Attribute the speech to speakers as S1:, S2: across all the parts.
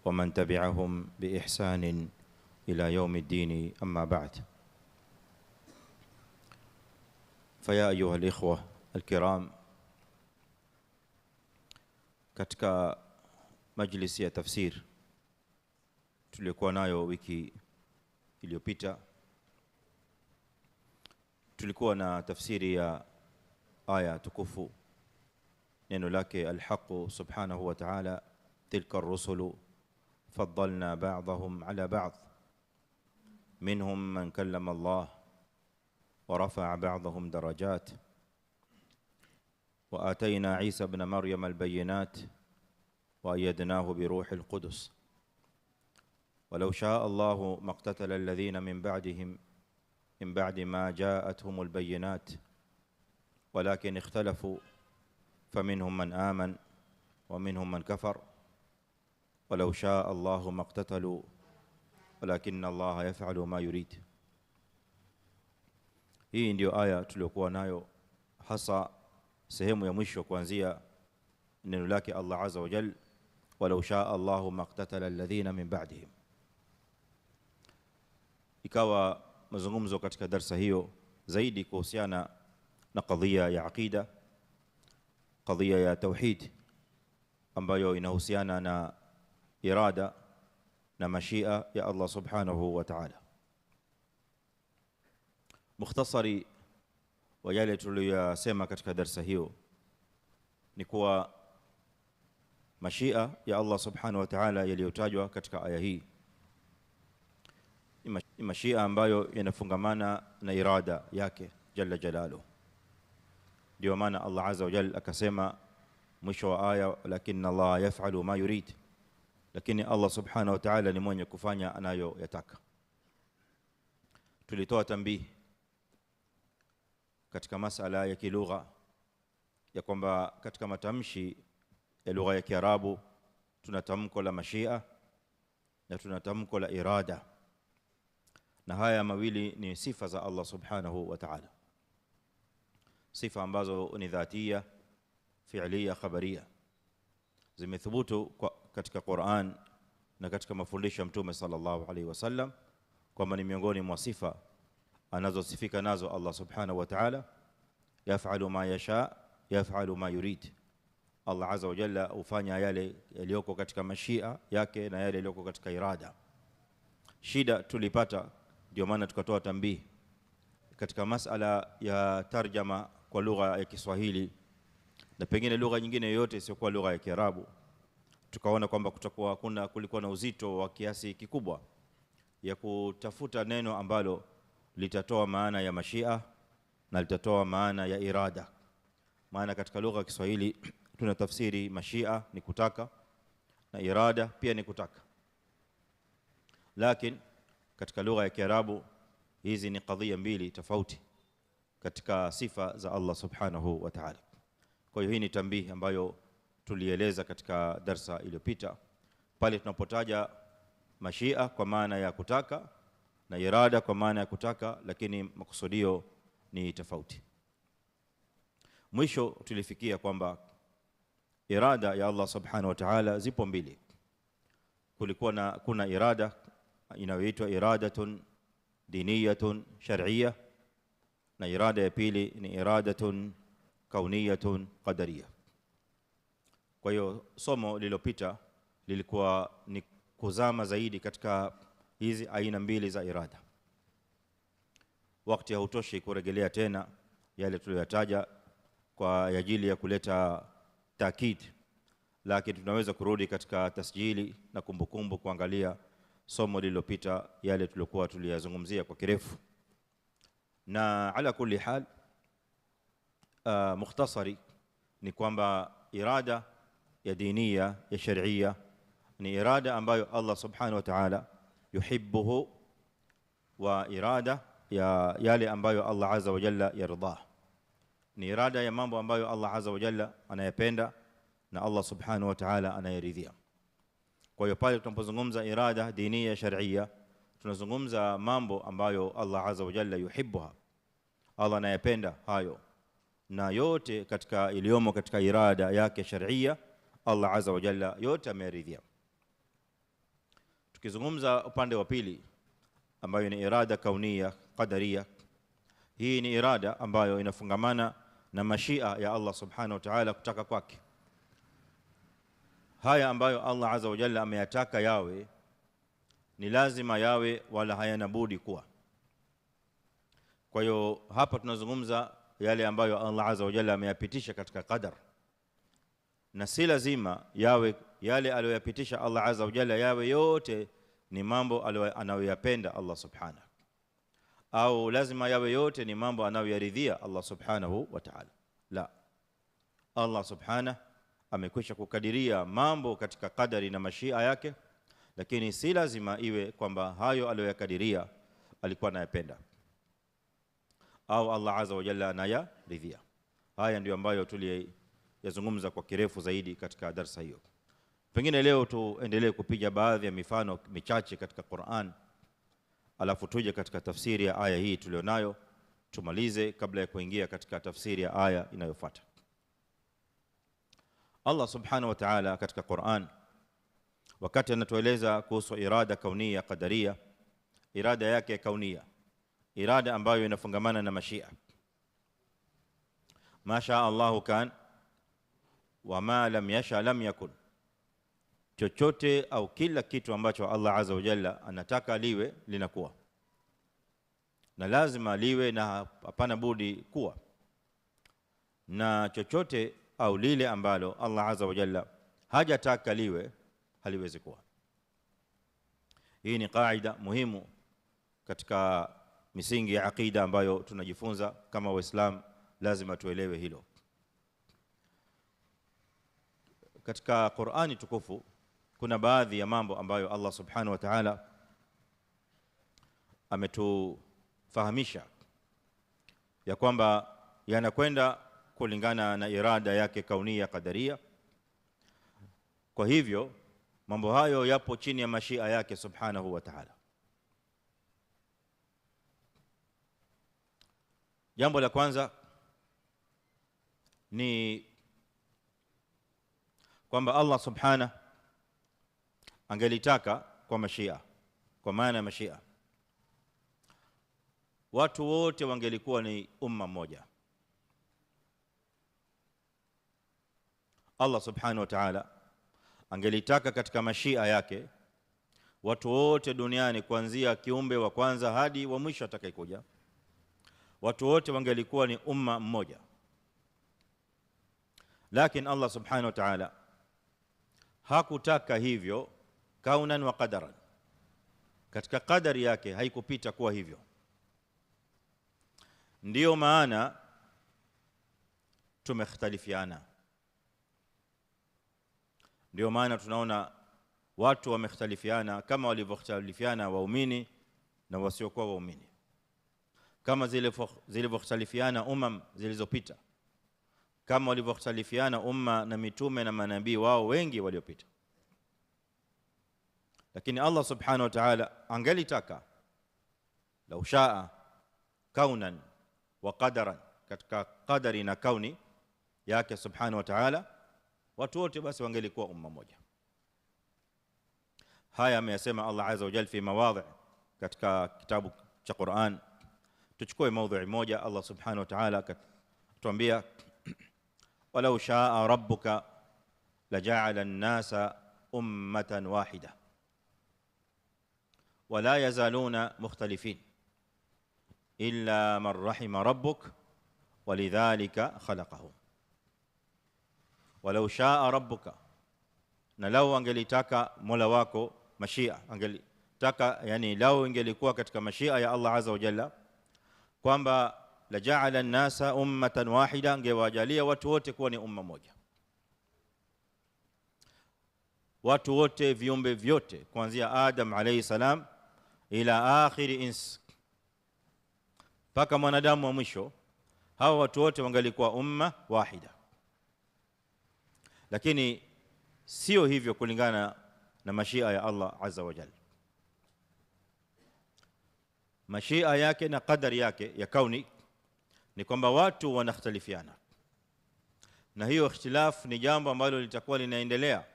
S1: ومن تبعهم بإحسان إلى يوم الدين. أما بعد، فيا أيها الإخوة الكرام، katika majlisi ya tafsir tulikuwa nayo wiki iliyopita, tulikuwa na tafsiri ya aya tukufu, neno lake al-haqq subhanahu wa ta'ala, tilka ar-rusulu faddalna ba'dahum ala ba'd minhum man kallama Allah wa rafa'a ba'dahum darajat wa atayna Isa ibn Maryam al-bayyinat wa ayyadnahu bi ruhil qudus ولو شاء الله ما اقتتل الذين من بعدهم من بعد ما جاءتهم البينات ولكن اختلفوا فمنهم من آمن ومنهم من كفر ولو شاء الله ما اقتتلوا ولكن الله يفعل ما يريد. Hii ndio aya tuliyokuwa nayo, hasa sehemu ya mwisho kuanzia neno lake Allah azza wa jalla, walau shaa Allahu maqtatala alladhina min ba'dihim. Ikawa mazungumzo katika darsa hiyo zaidi kuhusiana na kadhia ya aqida, kadhia ya tauhid ambayo inahusiana na irada na mashia ya Allah subhanahu wa ta'ala. Mukhtasari wa yale tuliyosema katika darsa hiyo ni kuwa mashia ya Allah subhanahu wa ta'ala yaliyotajwa katika aya hii ni mashia ambayo yanafungamana na irada yake jalla jalaluhu. Ndio maana Allah azza wa jalla akasema mwisho wa aya, lakini Allah yaf'alu ma yurid, lakini Allah subhanahu wa ta'ala ni mwenye kufanya anayoyataka. Tulitoa tambii katika masala ya kilugha ya kwamba katika matamshi ya lugha ya Kiarabu tuna tamko la mashia na tuna tamko la irada, na haya mawili ni sifa za Allah subhanahu wa ta'ala, sifa ambazo ni dhatia, fi'liya, khabariyya, zimethubutu katika Qur'an na katika mafundisho ya Mtume sallallahu alaihi wasallam kwamba ni miongoni mwa sifa anazosifika nazo Allah subhanahu wa ta'ala. Yaf'alu ma yasha, yaf'alu ma yurid. Allah azza wa jalla hufanya yale yaliyoko katika mashia yake na yale yaliyoko katika irada. Shida tulipata, ndio maana tukatoa tambii katika masala ya tarjama kwa lugha ya Kiswahili na pengine lugha nyingine yoyote isiyokuwa lugha ya Kiarabu. Tukaona kwamba kulikuwa na uzito wa kiasi kikubwa ya kutafuta neno ambalo litatoa maana ya mashia na litatoa maana ya irada. Maana katika lugha ya Kiswahili tuna tafsiri mashia ni kutaka na irada pia ni kutaka, lakini katika lugha ya Kiarabu hizi ni kadhia mbili tofauti katika sifa za Allah subhanahu wa ta'ala. Kwa hiyo hii ni tambii ambayo tulieleza katika darsa iliyopita, pale tunapotaja mashia kwa maana ya kutaka na irada kwa maana ya kutaka, lakini makusudio ni tofauti. Mwisho tulifikia kwamba irada ya Allah subhanahu wa ta'ala zipo mbili. Kuna irada inayoitwa iradatun diniyatun shar'iyya, na irada ya pili ni iradatun kauniyatun qadariyya. Kwa hiyo somo lililopita lilikuwa ni kuzama zaidi katika hizi aina mbili za irada. Wakati hautoshi kurejelea tena yale tuliyotaja kwa ajili ya kuleta taakid, lakini tunaweza kurudi katika tasjili na kumbukumbu kuangalia somo lililopita yale tulikuwa tuliyazungumzia kwa kirefu. Na ala kulli hal, mukhtasari ni kwamba irada ya diniya ya shar'iyya ni irada ambayo Allah subhanahu wa ta'ala yuhibbuhu, wa irada ya yale ambayo Allah azza wa jalla yardah, ni irada ya mambo ambayo Allah azza wa jalla anayapenda na Allah subhanahu wa ta'ala anayaridhia. Kwa hiyo pale tunapozungumza irada diniya shar'iyya tunazungumza mambo ambayo Allah azza wa jalla yuhibbuha, Allah anayapenda hayo, na yote katika iliyomo katika irada yake shar'iyya Allah azza wa jalla yote ameridhia. Tukizungumza upande wa pili ambayo ni irada kaunia qadaria, hii ni irada ambayo inafungamana na mashia ya Allah subhanahu wa ta'ala, kutaka kwake. Haya ambayo Allah azza wa jalla ameyataka yawe ni lazima yawe, wala hayana budi kuwa. Kwa hiyo hapa tunazungumza yale ambayo Allah azza wa jalla ameyapitisha katika qadar, na si lazima yawe yale aliyoyapitisha Allah azza wa jalla yawe yote ni mambo anayoyapenda Allah subhanahu, au lazima yawe yote ni mambo anayoyaridhia Allah subhanahu wa ta'ala. La, Allah subhanahu amekwisha kukadiria mambo katika qadari na mashia yake, lakini si lazima iwe kwamba hayo aliyoyakadiria alikuwa anayapenda au Allah azza wa jalla anayaridhia. Haya ndio ambayo tuliyazungumza kwa kirefu zaidi katika darasa hiyo. Pengine leo tuendelee kupiga baadhi ya mifano michache katika Qur'an, alafu tuje katika tafsiri ya aya hii tulionayo, tumalize kabla ya kuingia katika tafsiri ya aya inayofuata. Allah subhanahu wa ta'ala katika Qur'an, wakati anatueleza kuhusu irada kaunia qadaria, irada yake kaunia, irada ambayo inafungamana na mashia, ma shaa Allahu kan wa ma lam yasha lam yakun. Chochote au kila kitu ambacho Allah azza wa jalla anataka liwe linakuwa, na lazima liwe, na hapana budi kuwa. Na chochote au lile ambalo Allah azza wa jalla hajataka liwe haliwezi kuwa. Hii ni kaida muhimu katika misingi ya aqida ambayo tunajifunza kama Waislamu, lazima tuelewe hilo. Katika Qur'ani tukufu kuna baadhi ya mambo ambayo Allah subhanahu wa ta'ala ametufahamisha ya kwamba yanakwenda kulingana na irada yake kaunia qadaria. Kwa hivyo mambo hayo yapo chini ya mashia yake subhanahu wa ta'ala. Jambo la kwanza ni kwamba Allah subhanahu angelitaka kwa mashia, kwa maana ya mashia, watu wote wangelikuwa ni umma moja. Allah subhanahu wa ta'ala angelitaka katika mashia yake watu wote duniani, kuanzia kiumbe wa kwanza hadi wa mwisho atakayekuja, watu wote wangelikuwa ni umma mmoja. Lakini Allah subhanahu wa ta'ala hakutaka hivyo kaunan wa qadaran. Katika qadari yake haikupita kuwa hivyo. Ndiyo maana tumekhtalifiana. Ndiyo maana tunaona watu wamekhtalifiana, kama walivyokhtalifiana waumini na wasiokuwa waumini, kama zilivyokhtalifiana umam zilizopita, kama walivyokhtalifiana umma na mitume na manabii wao wengi waliopita. Lakini Allah subhanahu wa ta'ala angelitaka, lau shaa kaunan wa qadaran, katika qadari na kauni yake subhanahu wa ta'ala, watu wote basi wangelikuwa umma moja. Haya ameyasema Allah azza wa jalla fi mawadhi katika kitabu cha Qur'an. Tuchukue maudhui moja. Allah subhanahu wa ta'ala tuambia, walau shaa rabbuka laja'ala an-nasa ummatan wahida wala yazaluna mukhtalifin illa man rahima rabbuk walidhalika khalaqahum. Walau shaa rabbuka, na lau angelitaka mola wako, mashia angelitaka, yani lau ingelikuwa katika mashia ya Allah azza wa jalla kwamba la ja'ala an-nasa ummatan wahida, angewajalia watu wote kuwa ni umma moja. Watu wote, viumbe vyote kuanzia Adam alayhi salam ila akhiri ins, mpaka mwanadamu wa mwisho, hawa watu wote wangalikuwa umma wahida. Lakini sio hivyo kulingana na mashia ya Allah azza wa jalla. Mashia yake na qadari yake ya kauni ni kwamba watu wanakhtalifiana, na hiyo ikhtilaf ni jambo ambalo litakuwa linaendelea.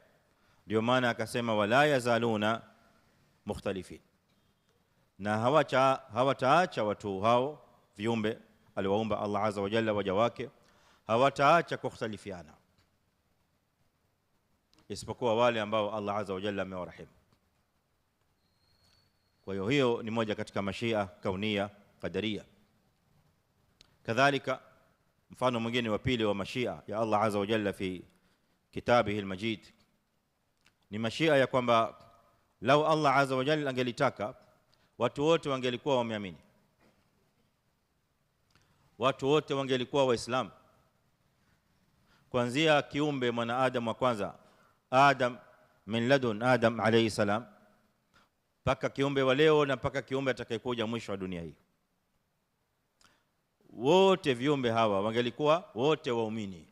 S1: Ndio maana akasema wala yazaluna mukhtalifin, na hawataacha watu hao viumbe aliwaumba Allah azza wa jalla waja wake, hawataacha kukhtalifiana isipokuwa wale ambao Allah azza wa jalla amewarehemu. Kwa hiyo ni moja katika mashia kaunia qadaria. Kadhalika mfano mwingine wa pili wa mashia ya Allah azza wa jalla fi kitabihi almajid ni mashia ya kwamba lau Allah azza wa jalla angelitaka watu wote wangelikuwa wameamini, watu wote wangelikuwa waislamu, kuanzia kiumbe mwanadamu wa kwanza Adam, min ladun Adam alayhi salam, mpaka kiumbe wa leo na mpaka kiumbe atakayekuja mwisho wa dunia hii, wote viumbe hawa wangelikuwa wote waumini.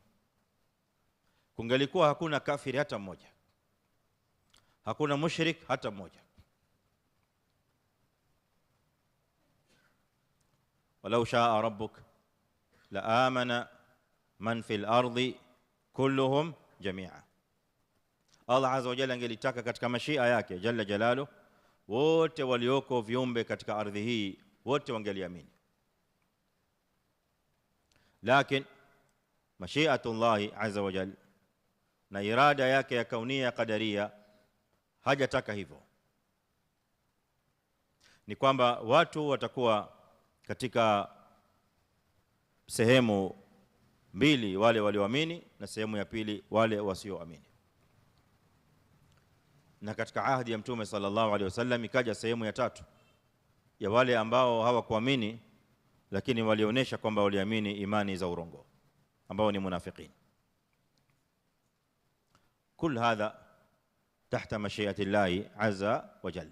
S1: Kungelikuwa hakuna kafiri hata mmoja, hakuna mushrik hata mmoja. walau shaa rabbuk la amana man fil ardi kulluhum jami'a. Allah azza wa jalla angelitaka katika mashia yake jalla jalalu, wote walioko viumbe katika ardhi hii wote wangeliamini. Lakini mashiatullah azza wa jalla na irada yake ya kaunia qadaria hajataka hivyo. Ni kwamba watu watakuwa katika sehemu mbili, wale walioamini na sehemu ya pili wale wasioamini. Na katika ahadi ya Mtume sallallahu alaihi wasallam ikaja sehemu ya tatu ya wale ambao hawakuamini lakini walionyesha kwamba waliamini imani za urongo, ambao ni munafiqin. Kul hadha tahta mashiati llahi azza wa jalla.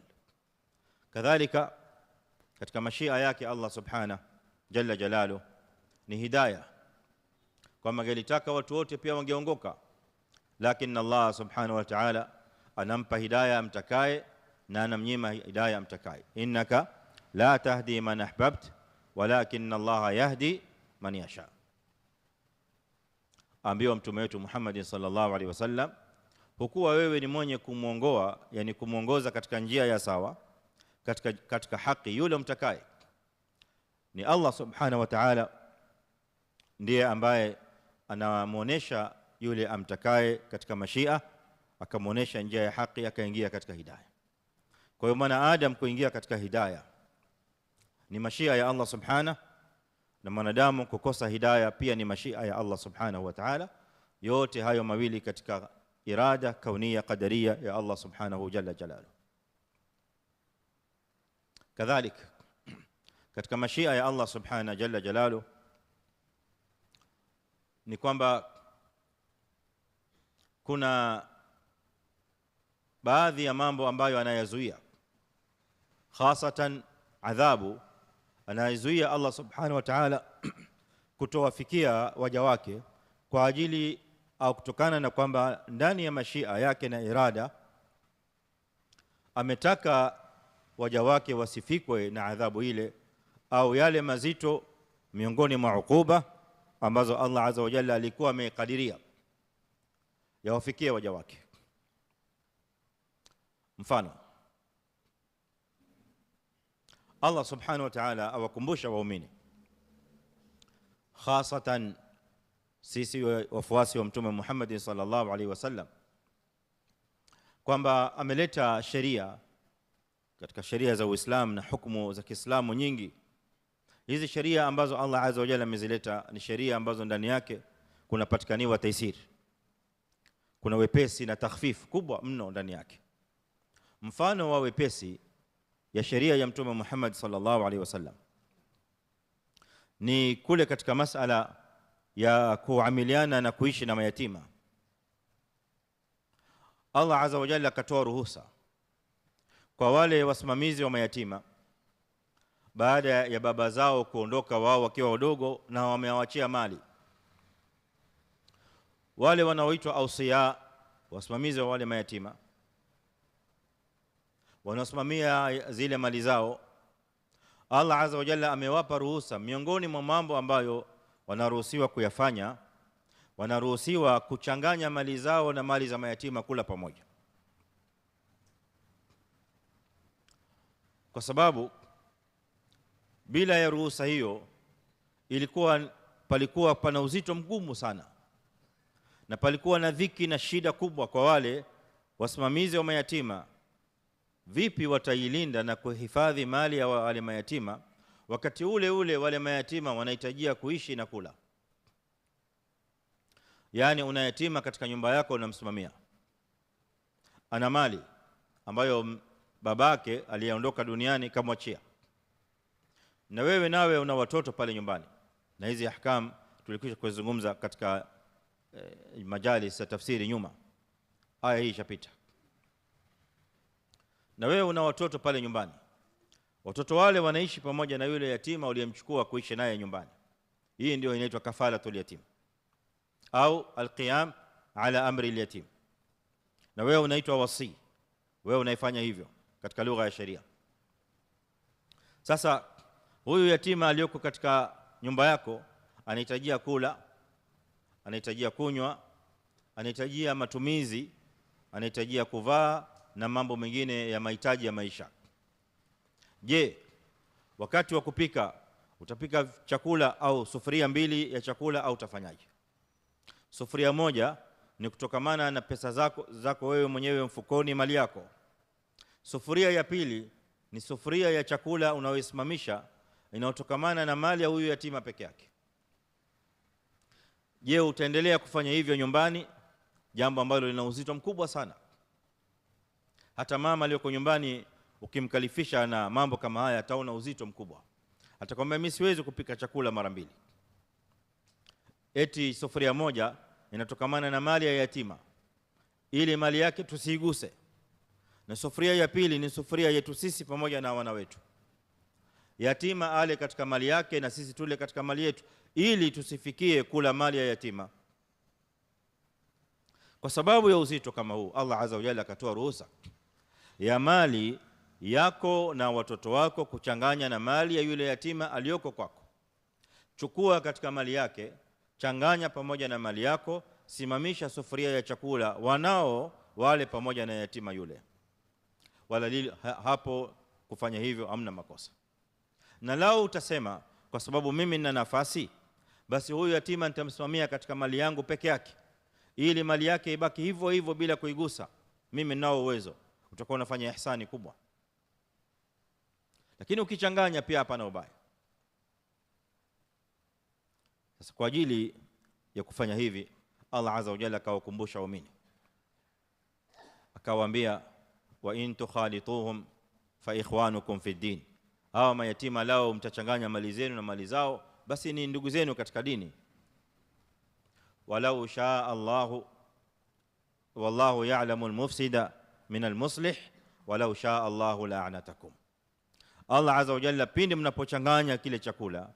S1: Kadhalika katika mashia yake Allah subhanahu jalla jalalu ni hidayah, kwamba angelitaka watu wote pia wangeongoka, lakini Allah subhanahu wa ta'ala anampa hidayah amtakaye na anamnyima hidayah amtakaye. Innaka la tahdi man ahbabt walakin Allah yahdi man yasha. Ambiwa mtume wetu Muhammad sallallahu alaihi wasallam, hukuwa wewe ni mwenye kumuongoa, yani kumuongoza katika njia ya sawa, katika haki yule mtakaye. Ni Allah subhanahu wa ta'ala ndiye ambaye anamuonesha yule amtakaye katika mashia, akamuonesha njia ya haki, akaingia katika hidayah. Kwa hiyo mwana Adam kuingia katika hidayah ni mashia ya Allah subhanahu, na mwanadamu kukosa hidayah pia ni mashia ya Allah subhanahu wa ta'ala. Yote hayo mawili katika irada kaunia qadaria ya Allah subhanahu jalla jalaluhu. Kadhalik katika mashia ya Allah subhanahu jalla jalaluhu ni kwamba kuna baadhi ya mambo ambayo anayazuia, hasatan adhabu anayazuia Allah subhanahu wa ta'ala kutowafikia waja wake kwa ajili au kutokana na kwamba ndani ya mashia yake na irada ametaka waja wake wasifikwe na adhabu ile au yale mazito miongoni mwa ukuba ambazo Allah azza wa jalla alikuwa amekadiria yawafikie waja wake. Mfano, Allah subhanahu wa ta'ala awakumbusha waumini, hasatan sisi wafuasi wa Mtume Muhammad sallallahu alaihi wasallam, kwamba ameleta sheria katika sheria za Uislamu na hukumu za Kiislamu nyingi. Hizi sheria ambazo Allah azza wa jalla amezileta ni sheria ambazo ndani yake kunapatikaniwa taisir, kuna wepesi na takhfif kubwa mno ndani yake. Mfano wa wepesi ya sheria ya Mtume Muhammad sallallahu alaihi wasallam ni kule katika masala ya kuamiliana na kuishi na mayatima. Allah azza wa jalla akatoa ruhusa kwa wale wasimamizi wa mayatima baada ya baba zao kuondoka wao wakiwa wadogo na wamewaachia mali. Wale wanaoitwa ausiya, wasimamizi wa wale mayatima, wanasimamia zile mali zao, Allah azza wa jalla amewapa ruhusa. Miongoni mwa mambo ambayo wanaruhusiwa kuyafanya, wanaruhusiwa kuchanganya mali zao na mali za mayatima kula pamoja. kwa sababu bila ya ruhusa hiyo palikuwa pana uzito mgumu sana, na palikuwa na dhiki na shida kubwa kwa wale wasimamizi wa mayatima. Vipi watailinda na kuhifadhi mali ya wale mayatima wakati ule ule wale mayatima wanahitajia kuishi na kula? Yani una yatima katika nyumba yako, unamsimamia, ana mali ambayo babake aliyeondoka duniani kamwachia, na wewe nawe una watoto pale nyumbani. Na hizi ahkam tulikwisha kuzungumza katika majalis ya tafsiri nyuma, aya hii ishapita. Na wewe una watoto pale nyumbani, watoto wale wanaishi pamoja na yule yatima uliyemchukua kuishi naye nyumbani. Hii ndio inaitwa kafalatul yatim au alqiyam ala amri alyatim, na wewe unaitwa wasi, wewe unaifanya hivyo katika lugha ya sharia. Sasa huyu yatima aliyoko katika nyumba yako anahitajia kula, anahitajia kunywa, anahitajia matumizi, anahitajia kuvaa na mambo mengine ya mahitaji ya maisha. Je, wakati wa kupika utapika chakula au sufuria mbili ya chakula au utafanyaje? Sufuria moja ni kutokamana na pesa zako wewe mwenyewe mfukoni, mali yako. Sufuria ya pili ni sufuria ya chakula unaoisimamisha, inayotokamana na mali ya huyu yatima peke yake. Je, utaendelea kufanya hivyo nyumbani? Jambo ambalo lina uzito mkubwa sana. Hata mama aliyoko nyumbani ukimkalifisha na mambo kama haya ataona uzito mkubwa. Atakwambia mimi siwezi kupika chakula mara mbili. Eti sufuria moja inatokamana na mali ya yatima, ili mali yake tusiiguse, na sufuria ya pili ni sufuria yetu sisi pamoja na wana wetu. Yatima ale katika mali yake na sisi tule katika mali yetu, ili tusifikie kula mali ya yatima. Kwa sababu ya uzito kama huu, Allah azza wa jalla akatoa ruhusa ya mali yako na watoto wako kuchanganya na mali ya yule yatima aliyoko kwako. Chukua katika mali yake, changanya pamoja na mali yako, simamisha sufuria ya chakula wanao wale pamoja na yatima yule. Wala hapo kufanya hivyo hamna makosa. Na lao utasema kwa sababu mimi nina nafasi, basi huyu yatima nitamsimamia katika mali yangu peke yake, ili mali yake ibaki hivyo hivyo bila kuigusa, mimi ninao uwezo, utakuwa unafanya ihsani kubwa. Lakini ukichanganya pia hapana ubaya. Sasa kwa ajili ya kufanya hivi, Allah azza wa jalla akawakumbusha waumini, akawaambia wa in tukhalituhum fa ikhwanukum fi din. Hawa mayatima lao mtachanganya mali zenu na mali zao, basi ni ndugu zenu katika dini. Walau shaa Allahu wallahu ya'lamu al-mufsida min al-muslih walau shaa Allahu la'anatakum. Allah azza wa jalla pindi mnapochanganya kile chakula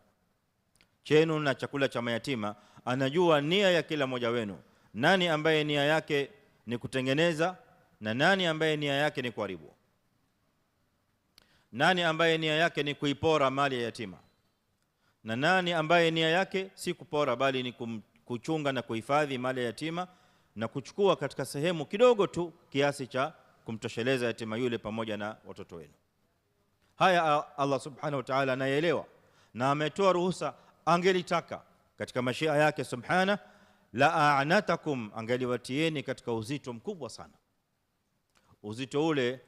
S1: chenu na chakula cha mayatima, anajua nia ya kila mmoja wenu, nani ambaye nia yake ni kutengeneza na nani ambaye nia yake ni kuharibu, nani ambaye nia yake ni kuipora mali ya yatima, na nani ambaye nia yake si kupora bali ni kuchunga na kuhifadhi mali ya yatima na kuchukua katika sehemu kidogo tu kiasi cha kumtosheleza yatima yule pamoja na watoto wenu. Haya Allah subhanahu wa ta'ala anaelewa na ametoa ruhusa. Angelitaka katika mashia yake subhana la a'natakum, angeliwatieni katika uzito mkubwa sana, uzito ule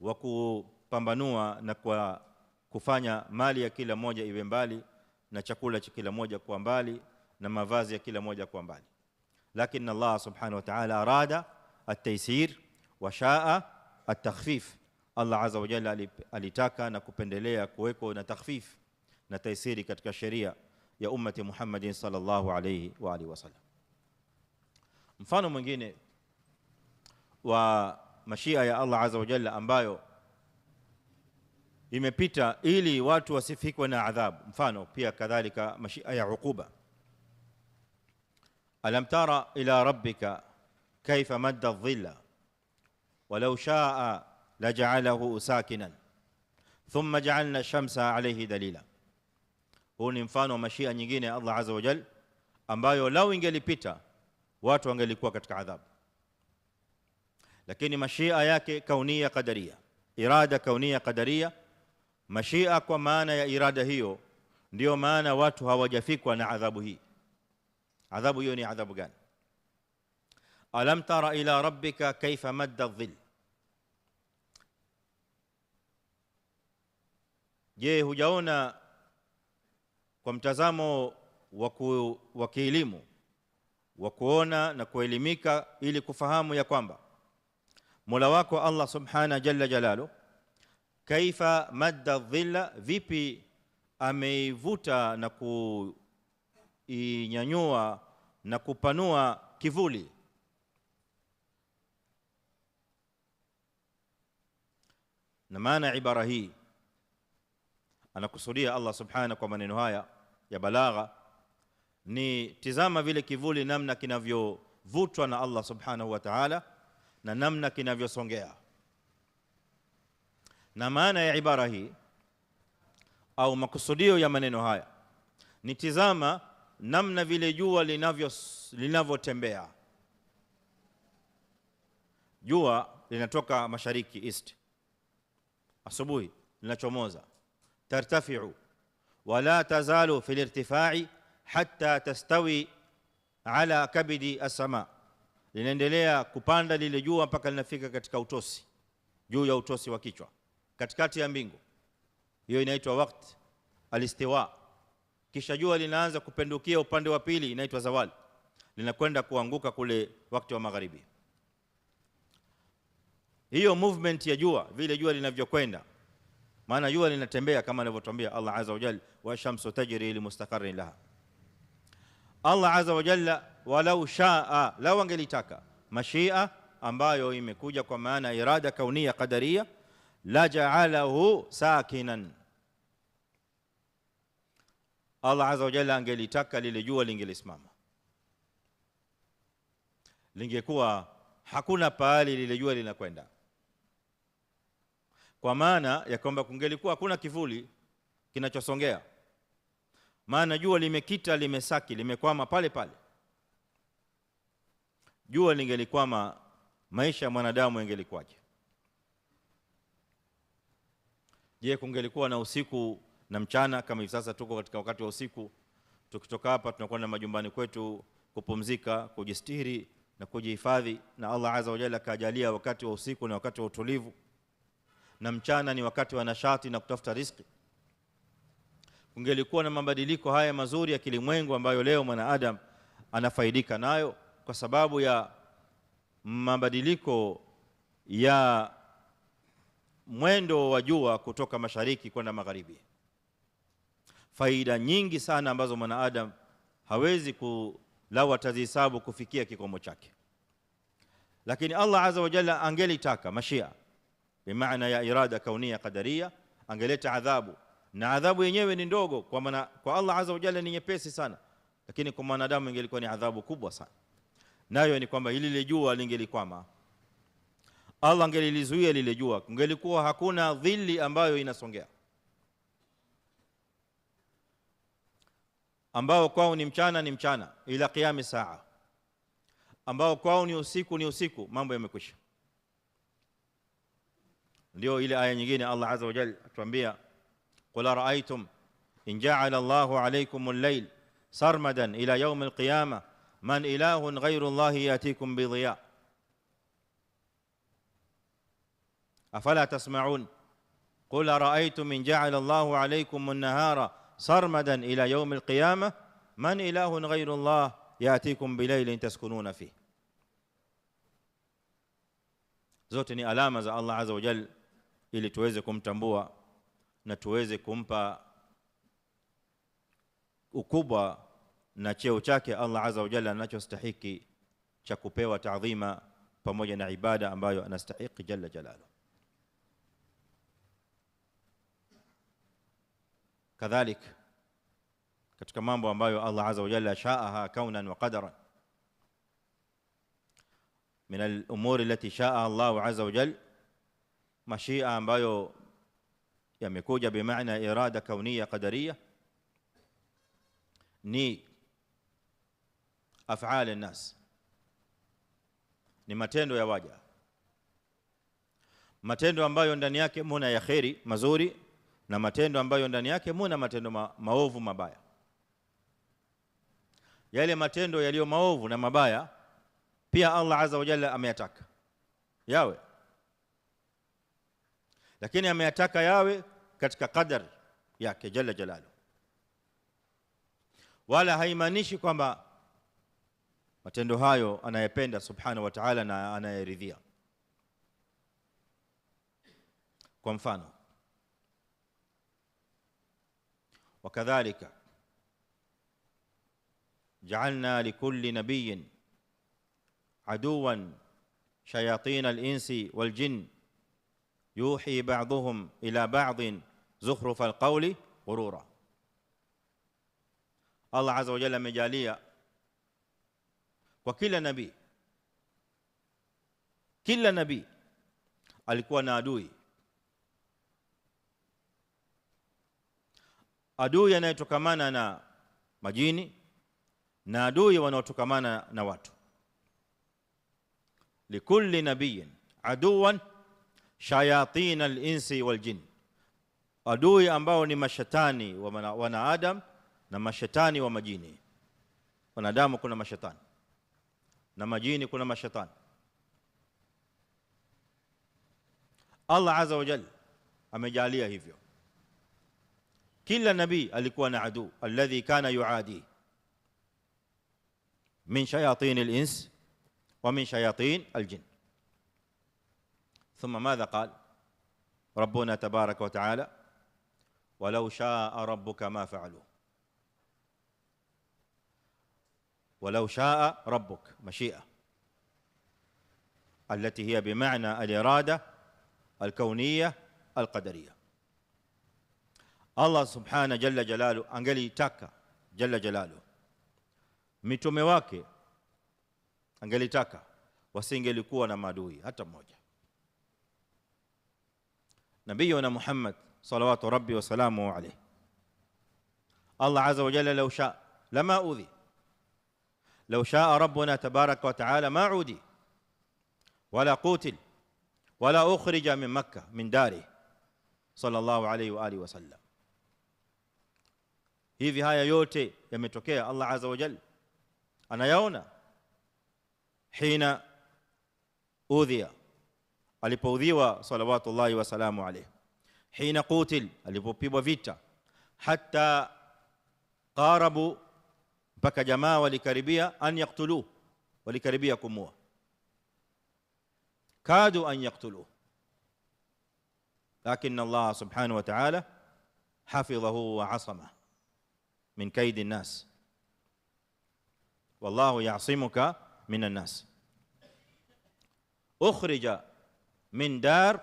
S1: wa kupambanua na kwa kufanya mali ya kila moja iwe mbali na chakula cha kila moja kwa mbali na mavazi ya kila moja kwa mbali. Lakini Allah subhanahu wa ta'ala arada at-taysir wa shaa at-takhfif. Allah azza wa jalla alitaka na kupendelea kuweko na takhfif na taysiri katika sheria ya ummati Muhammadin sallallahu alayhi wa alihi wasallam. Mfano mwingine wa mashia ya Allah azza wa jalla ambayo imepita ili watu wasifikwe na adhabu, mfano pia kadhalika mashia ya uquba. Alam tara ila rabbika kayfa madda adh-dhilla walau shaa laja'alahu sakinan thumma ja'alna ash-shamsa alayhi dalila. Huu ni mfano wa mashia nyingine ya Allah azza wa jalla ambayo lau ingelipita watu wangelikuwa katika adhabu. Lakini mashia yake kaunia qadaria, irada kaunia qadaria, mashia kwa maana ya irada hiyo, ndio maana watu hawajafikwa na adhabu hii. Adhabu hiyo ni adhabu gani? Alam tara ila rabbika kaifa madda dhill, je, hujaona kwa mtazamo wa kielimu wa kuona na kuelimika, ili kufahamu ya kwamba Mola wako Allah subhana jalla jalalu, kaifa madda dhilla, vipi ameivuta na kuinyanyua na kupanua kivuli. Na maana ibara hii anakusudia Allah subhana kwa maneno haya ya balagha ni tizama vile kivuli namna kinavyovutwa na Allah subhanahu wa ta'ala na namna kinavyosongea. Na maana ya ibara hii au makusudio ya maneno haya ni tizama namna vile jua linavyotembea. Jua linatoka mashariki, east, asubuhi linachomoza, tartafi'u wala tazalu fil irtifai hatta tastawi ala kabidi as-sama, linaendelea kupanda lile jua mpaka linafika katika utosi, juu ya utosi wa kichwa, katikati ya mbingu. Hiyo inaitwa waqt al-istiwa. Kisha jua linaanza kupendukia upande wa pili, inaitwa zawal, linakwenda kuanguka kule wakati wa magharibi. Hiyo movement ya jua, vile jua linavyokwenda, maana jua linatembea kama anavyotuambia Allah azza wa jalla, wa shamsu tajri li mustaqarrin laha. Allah azza wa jalla walau shaa, law angelitaka, mashia ambayo imekuja kwa maana irada kaunia qadaria, la ja'alahu sakinan. Allah azza wa jalla angelitaka lile jua lingelisimama, lingekuwa hakuna pahali lile jua linakwenda, kwa maana ya kwamba kungelikuwa hakuna kivuli kinachosongea, maana jua limekita, limesaki, limekwama pale pale. Jua lingelikwama, maisha ya mwanadamu yangelikuwaje? Je, kungelikuwa na usiku na mchana kama hivi sasa tuko katika wakati wa usiku, tukitoka hapa tunakwenda majumbani kwetu kupumzika, kujistiri na kujihifadhi, na Allah azza wa jalla kajalia wakati wa usiku na wakati wa utulivu, na mchana ni wakati wa nashati na kutafuta riziki. Kungelikuwa na mabadiliko haya mazuri ya kilimwengu ambayo leo mwanadamu anafaidika nayo kwa sababu ya mabadiliko ya mwendo wa jua kutoka mashariki kwenda magharibi. Faida nyingi sana ambazo mwanadamu hawezi kulawa tazihesabu kufikia kikomo chake. Lakini Allah azza wa jalla angelitaka, mashia bimaana ya irada kaunia qadaria, angeleta adhabu, na adhabu yenyewe ni ndogo kwa Allah azza wa jalla ni nyepesi sana, lakini kwa mwanadamu ingelikuwa ni adhabu kubwa sana. Nayo ni kwamba lile jua lingelikwama, Allah angelilizuia lile jua, kungelikuwa hakuna dhilli ambayo inasongea, ambao kwao ni mchana ni mchana ila qiyam saa, ambao kwao ni usiku ni usiku, mambo yamekwisha. Ndio ile aya nyingine Allah azza wa jalla atuambia, qul ra'aytum in ja'ala Allahu alaykum al-layl sarmadan ila yawm al-qiyamah man ilahun ghayru Allahi yatikum bi dhiya afala tasma'un qul ra'aytum in ja'ala Allahu alaykum an-nahara sarmadan ila yawm al-qiyamah man ilahun ghayru Allah yatikum bi laylin taskununa fihi. Zote ni alama za Allah azza wa jalla ili tuweze kumtambua na tuweze kumpa ukubwa na cheo chake Allah azza wa jalla anachostahiki cha kupewa taadhima pamoja na ibada ambayo anastahiki jalla jalaluhu. Kadhalik katika mambo ambayo Allah azza wa jalla shaaha kaunan wa qadaran, min al-umur allati shaa Allah azza wa jalla, mashia ambayo yamekuja bimaana irada kaunia qadaria, ni af'al an-nas, ni matendo ya waja, matendo ambayo ndani yake muna ya khairi mazuri na matendo ambayo ndani yake muna matendo maovu mabaya. Yale matendo yaliyo maovu na mabaya pia Allah azza wa jalla ameyataka yawe, lakini ameyataka yawe katika qadar yake jalla jalalu, wala haimaanishi kwamba matendo hayo anayependa subhanahu wa ta'ala na anayeridhia. Kwa mfano, wakadhalika ja'alna likulli nabiyyin aduwan shayatin al-insi wal-jinn yuhi ba'dhuhum ila ba'dhin zukhruf al-qawli ghurura. Allah azza wa jalla amejalia kwa kila nabii alikuwa na adui anayetokamana na majini na adui wanaotokamana na watu. Likulli nabiyyin aduwan shayatin al-insi wal-jinn, adui ambao ni mashetani wa wanadamu na mashetani wa majini. Wanadamu kuna mashetani na majini kuna mashetani. Allah azza wa jalla amejalia hivyo. Kila nabii alikuwa na adu alladhi kana yuadi min shayatin al-ins wa min shayatin al-jinn. ثم ماذا قال ربنا تبارك وتعالى ولو شاء ربك ما فعلوه. ولو شاء ربك مشيئة التي هي بمعنى الإرادة الكونية القدرية. Allah subhanahu jalla jalalu angelitaka jalla jalalu mitume wake angelitaka wasingelikuwa na maadui hata mmoja. Nabiyuna Muhammad salawatu rabbi wa salamu alayhi, Allah azza wa jalla law shaa lama udhi, law shaa rabbuna tabaraka wa taala ma udi wala qutil wala ukhrija min makkah min dari sallallahu alayhi wa alihi wasallam. Hivi haya yote yametokea, Allah azza wa jalla anayaona. Hina udhiya, alipoudhiwa salawatullahi wa salamu alayhi. Hina qutil, alipopigwa vita. Hatta qarabu, mpaka jamaa walikaribia an yaqtuluhu, walikaribia kumua. Kadu an yaqtuluhu, lakin Allah subhanahu wa ta'ala hafidhahu wa asama min kaidi an-nas, wallahu ya'simuka min an-nas. Ukhrija min dar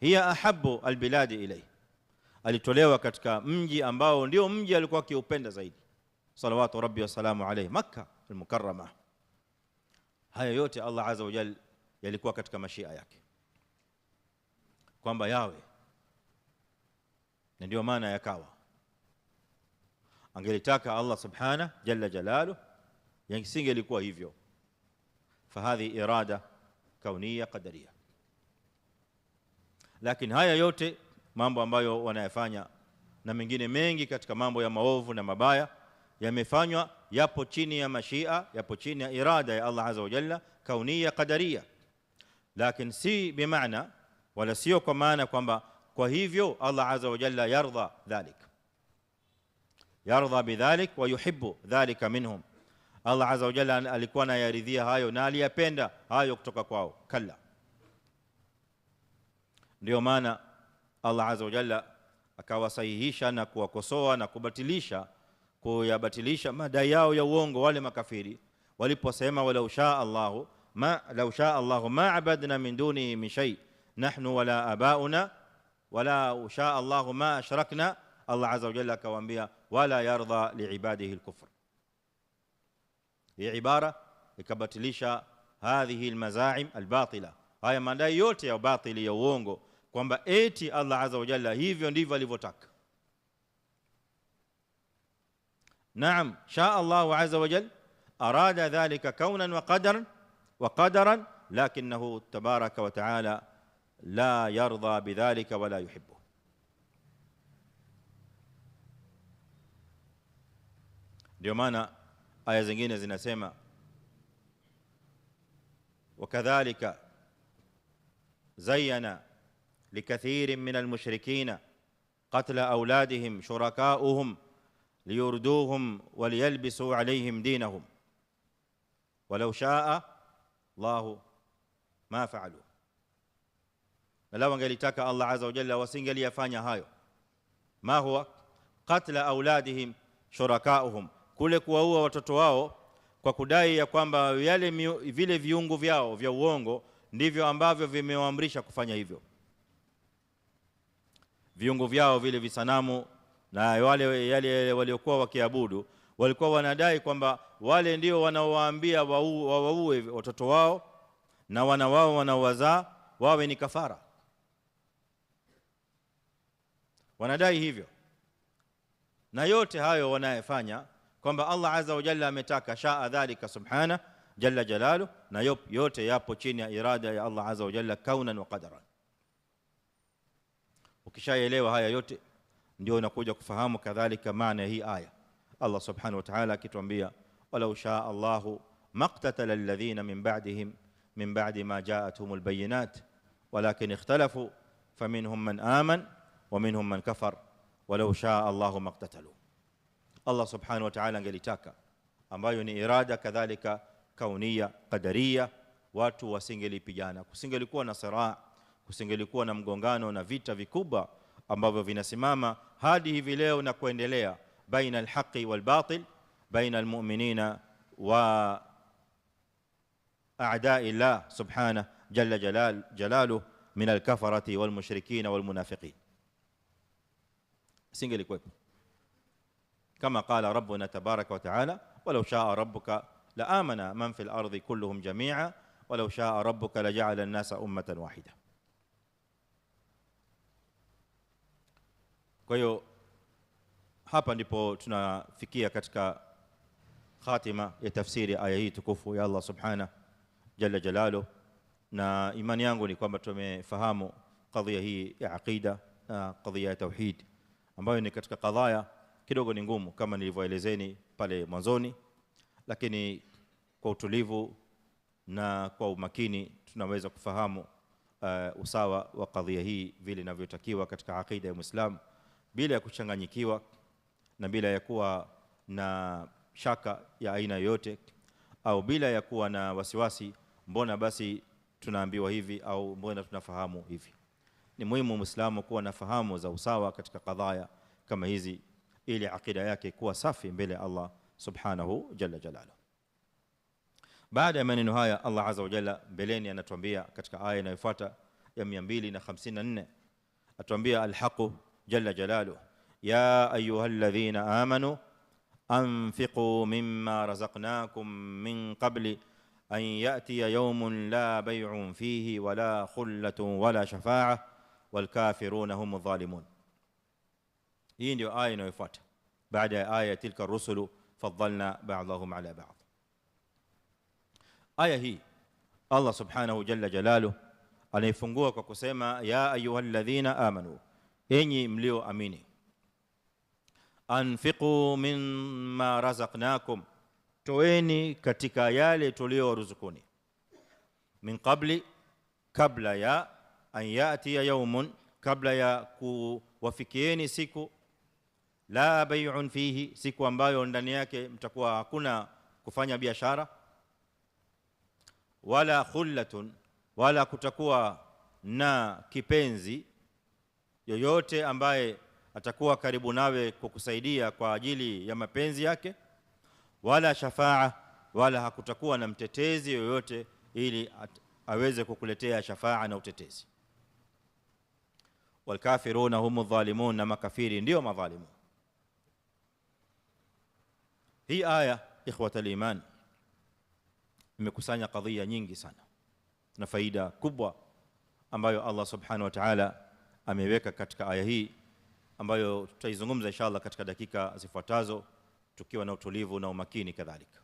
S1: hiya ahabbu albiladi ilayhi, alitolewa katika mji ambao ndio mji alikuwa akiupenda zaidi salawatu rabbi wa salamu alayhi, Makkah al-Mukarrama. Haya yote Allah azza wa jalla yalikuwa katika mashia yake kwamba yawe, na ndio maana yakawa. Angelitaka Allah subhanahu jalla jalalu yangesingelikuwa hivyo. Fahadhi irada kauniyya qadariyya. Lakini haya yote mambo ambayo wanayafanya na mengine mengi katika mambo ya maovu na mabaya yamefanywa, yapo chini ya mashia, yapo chini ya irada ya Allah azza wa jalla kauniyya qadariyya. Lakini si bimaana, wala sio kwa maana kwamba kwa hivyo Allah azza wa jalla yardha dhalik, yardha bidhalik wa yuhibbu dhalika minhum. Allah azza wa jalla alikuwa anayaridhia hayo na aliyapenda hayo kutoka kwao. Kalla. Ndio maana Allah azza wa jalla akawasahihisha na kuwakosoa na kuyabatilisha madai yao ya uongo wale makafiri waliposema walau shaa Allahu ma abadna min dunihi min shay nahnu wala abauna wala shaa Allahu ma ashrakna. Allah azza wa jalla akawaambia wala yarda liibadihi alkufr. Hii ibara ikabatilisha hadhihi almazaim albatila, haya madai yote ya batili ya uongo kwamba eti Allah azza wa jalla hivyo ndivyo alivyotaka. Naam, shaa Allah azza wa jalla arada dhalika kaunan wa qadaran lakinahu tabaraka wa taala la yarda bidhalika wala yuhibbu. ndio maana aya zingine zinasema wakadhalika zayyana likathirin min almushrikeen qatla awladihim shurakaa'uhum liyurduhum waliyalbisu alayhim dinahum walau shaa Allah ma fa'alu. Na law angelitaka Allah azza wa jalla wasingeliyafanya hayo. Ma huwa qatla awladihim shurakaa'uhum, kule kuwaua watoto wao kwa kudai ya kwamba yale vile viungu vyao vya uongo ndivyo ambavyo vimewaamrisha kufanya hivyo. Viungu vyao vile visanamu na yale waliokuwa wakiabudu walikuwa wanadai kwamba wale ndio wanaowaambia waue watoto wao na wana wao wanaowazaa wawe ni kafara. Wanadai hivyo, na yote hayo wanayefanya kwamba Allah azza wa jalla ametaka, shaa dhalika subhana jalla jalalu, na yote yapo chini ya irada ya Allah azza wa jalla kaunan wa qadaran. Ukishaelewa haya yote ndio unakuja kufahamu kadhalika maana hii aya. Allah subhanahu wa ta'ala akituambia walau shaa Allahu maqtatala alladhina min ba'dihim min ba'di ma ja'atuhumul bayyinat walakin ikhtalafu faminhum man aman wa minhum man kafar walau shaa Allahu maqtatalu. Allah subhanahu wa ta'ala angelitaka, ambayo ni irada kadhalika kaunia qadaria, watu wasingelipigana, kusingelikuwa na siraa, kusingelikuwa na mgongano na vita vikubwa ambavyo vinasimama hadi hivi leo na kuendelea baina alhaqi walbatil, baina almu'minina wa a'da'i Allah subhanahu jalla jalaluhu min alkafarati walmushrikina walmunafiqin. Singelikuwepo. كما قال ربنا تبارك وتعالى ولو شاء ربك لآمن من في الأرض كلهم جميعا ولو شاء ربك لجعل الناس أمة واحدة. Kwa hiyo hapa ndipo tunafikia katika khatima ya tafsiri aya hii tukufu ya Allah subhanahu jalla jalaluhu, na imani yangu ni kwamba tumefahamu kadhia hii ya aqida na kadhia ya tauhid, ambayo ni katika kadhaya kidogo ni ngumu kama nilivyoelezeni pale mwanzoni, lakini kwa utulivu na kwa umakini tunaweza kufahamu usawa wa kadhia hii vile inavyotakiwa katika aqida ya Muislamu, bila ya kuchanganyikiwa na bila ya kuwa na shaka ya aina yoyote, au bila ya kuwa na wasiwasi, mbona basi tunaambiwa hivi au mbona tunafahamu hivi. Ni muhimu Muislamu kuwa na fahamu za usawa katika kadhaya kama hizi, ili aqida yake kuwa safi mbele ya Allah subhanahu jalla jalaluhu. Baada ya maneno haya, Allah azza wa jalla mbeleni anatuambia katika aya inayofuata ya 254, atuambia alhaqu jalla jalaluhu ya ayyuhalladhina amanu anfiqu mimma razaqnakum min qabli an ya'tiya yawmun la bay'un fihi wala khullatun wala shafa'ah wal kafiruna humudh dhalimun. Hii ndio aya inayofuata baada ya aya tilka rusulu faddalna ba'dahum ala ba'd. Aya hii Allah subhanahu jalla jalaluhu anaifungua kwa kusema ya ayyuhalladhina amanu, enyi mlioamini, anfiqu mimma razaqnakum, toeni katika yale tuliyoruzukuni, min qabli, kabla ya, an ya'tiya yawmun, kabla ya kuwafikieni siku, la bay'un fihi, siku ambayo ndani yake mtakuwa hakuna kufanya biashara, wala khullatun, wala kutakuwa na kipenzi yoyote ambaye atakuwa karibu nawe kukusaidia kwa ajili ya mapenzi yake, wala shafaa, wala hakutakuwa na mtetezi yoyote ili aweze kukuletea shafaa na utetezi. Wal kafiruna humudh dhalimun, na makafiri ndio madhalimu. Hii aya ikhwatal iman imekusanya kadhia nyingi sana na faida kubwa ambayo Allah subhanahu wa ta'ala ameweka katika aya hii, ambayo tutaizungumza inshallah katika dakika zifuatazo tukiwa na utulivu na umakini kadhalika.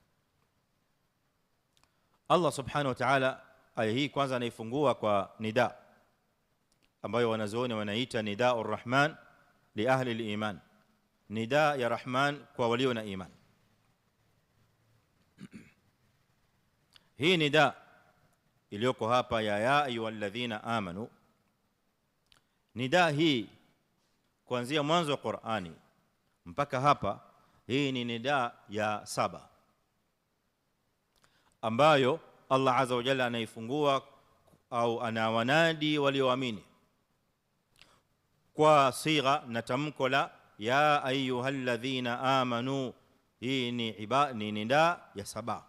S1: Allah subhanahu wa ta'ala aya hii kwanza anaifungua kwa nida ambayo wanazuoni wanaita nidaur rahman li ahli al-iman, nida ya rahman kwa walio na iman. hii nida iliyoko hapa ya ayyuhalladhina amanu, nida hii kuanzia mwanzo wa Qur'ani mpaka hapa, hii ni nida ya 7 ambayo Allah azza wa jalla anaifungua au anawanadi walioamini kwa sigha na tamko la ya ayyuhalladhina amanu. Hii ni nida ya 7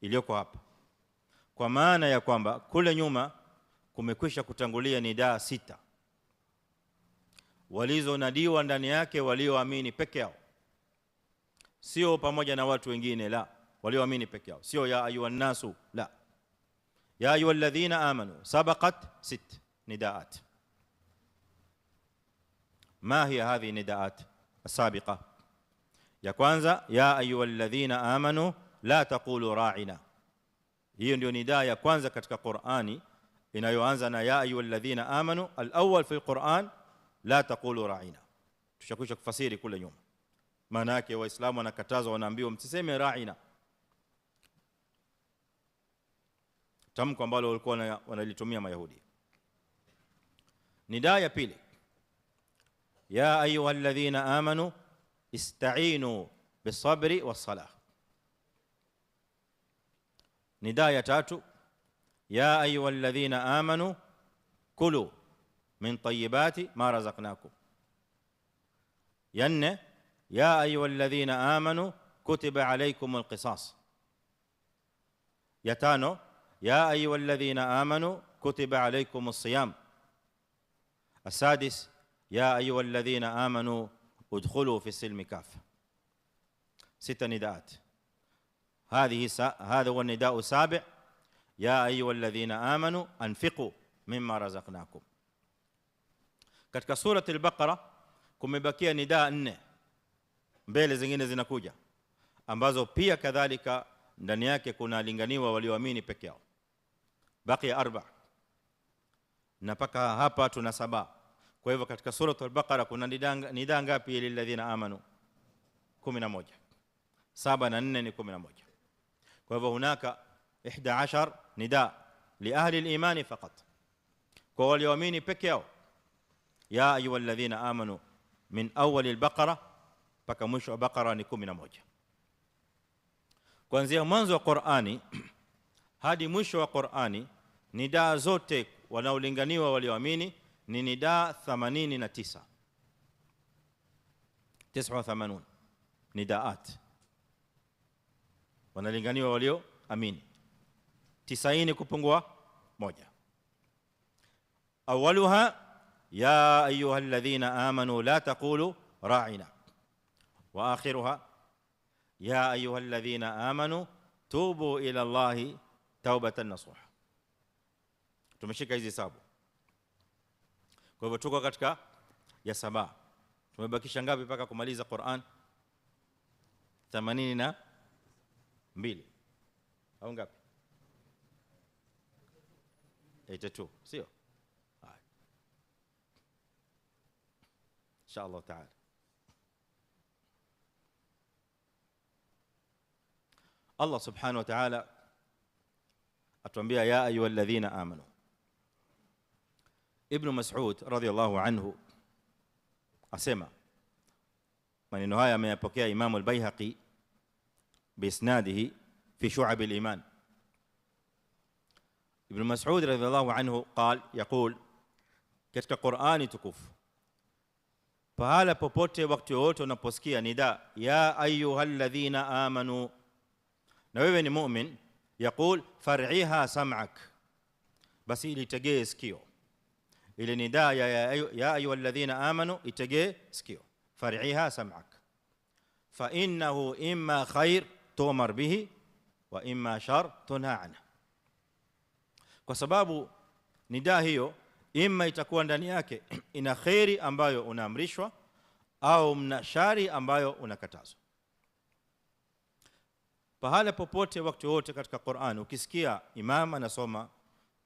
S1: iliyoko hapa, kwa maana ya kwamba kule nyuma kumekwisha kutangulia nida 6 walizonadiwa ndani yake walioamini peke yao, sio pamoja na watu wengine, la, walioamini peke yao, sio ya ayuha nasu, la, ya ayyuhalladhina amanu. Sabaqat 6 nidaat. ما هي هذه النداءات السابقة؟ يا kwanza يا أيها الذين آمنوا لا تقولوا راعنا. hiyo ndio nidaa ya kwanza katika Qur'ani inayoanza na ya أيها الذين آمنوا. الأول في القرآن لا تقولوا راعنا. tushakwisha kufasiri kule nyuma maana yake. Waislamu wanakatazwa, wanaambiwa msiseme raina, tamko ambalo walikuwa wanalitumia Mayahudi. Nidaa ya pili يا أيها الذين آمنوا استعينوا بالصبر والصلاة. نداء تاتو يا أيها الذين آمنوا كلوا من طيبات ما رزقناكم. يا أيها الذين آمنوا كتب عليكم القصاص. يتانو يا أيها الذين آمنوا كتب عليكم الصيام. السادس يا أيها الذين آمنوا ادخلوا في السلم كافة. 6 نداءات. هذا هو النداء السابع يا أيها الذين آمنوا أنفقوا مما رزقناكم. katika surati al-Baqara kumebakia nidaa 4 mbele, zingine zinakuja ambazo pia kadhalika ndani yake kuna linganiwa walioamini peke yao. Baqiya 4 na paka hapa tuna 7. Kwa hivyo katika surati al-Baqara kuna nidaa ngapi lilladhina amanu? 11. 7 na 4 ni 11. kwa hivyo hunaka 11 nidaa li ahli al-iman faqat, kwa walioamini peke yao. ya ayyuhalladhina amanu min awwal al-Baqara mpaka mwisho wa Baqara ni 11. kuanzia mwanzo wa Qur'ani hadi mwisho wa Qur'ani nidaa zote wanaolinganiwa walioamini ni nidaa 89. 89 nidaat wanalinganiwa walioamini, 90 kupungua 1. أولها يا أيها الذين آمنوا لا تقولوا راعنا، وآخرها يا أيها الذين آمنوا توبوا إلى الله توبة نصوح. tumeshika hizi hesabu. Kwa hivyo tuko katika ya 7. Tumebakisha ngapi mpaka kumaliza Qur'an? 82 au ngapi? 82, sio? إن شاء الله تعالى. الله سبحانه وتعالى أتوانبيا يا أيها الذين آمنوا. ابن مسعود رضي الله عنه أسمع maneno haya ameyapokea Imam al-Baihaqi بإسناده في شعب الإيمان. ابن مسعود رضي الله عنه قال يقول katika Qur'ani tukufu, pahala popote wakati wote unaposikia nida ya ayyuhalladhina amanu na wewe ni mu'min, يقول far'iha sam'ak, basi ilitegee sikio ile nida ya ayyuhalladhina amanu, itegee sikio, far'iha sam'ak, fa innahu imma khair tu'mar bihi wa imma shar tunha anhu. Kwa sababu nida hiyo imma itakuwa ndani yake ina khairi ambayo unaamrishwa au mna shari ambayo unakatazwa. Pahala popote wakati wote katika Qur'an ukisikia imam anasoma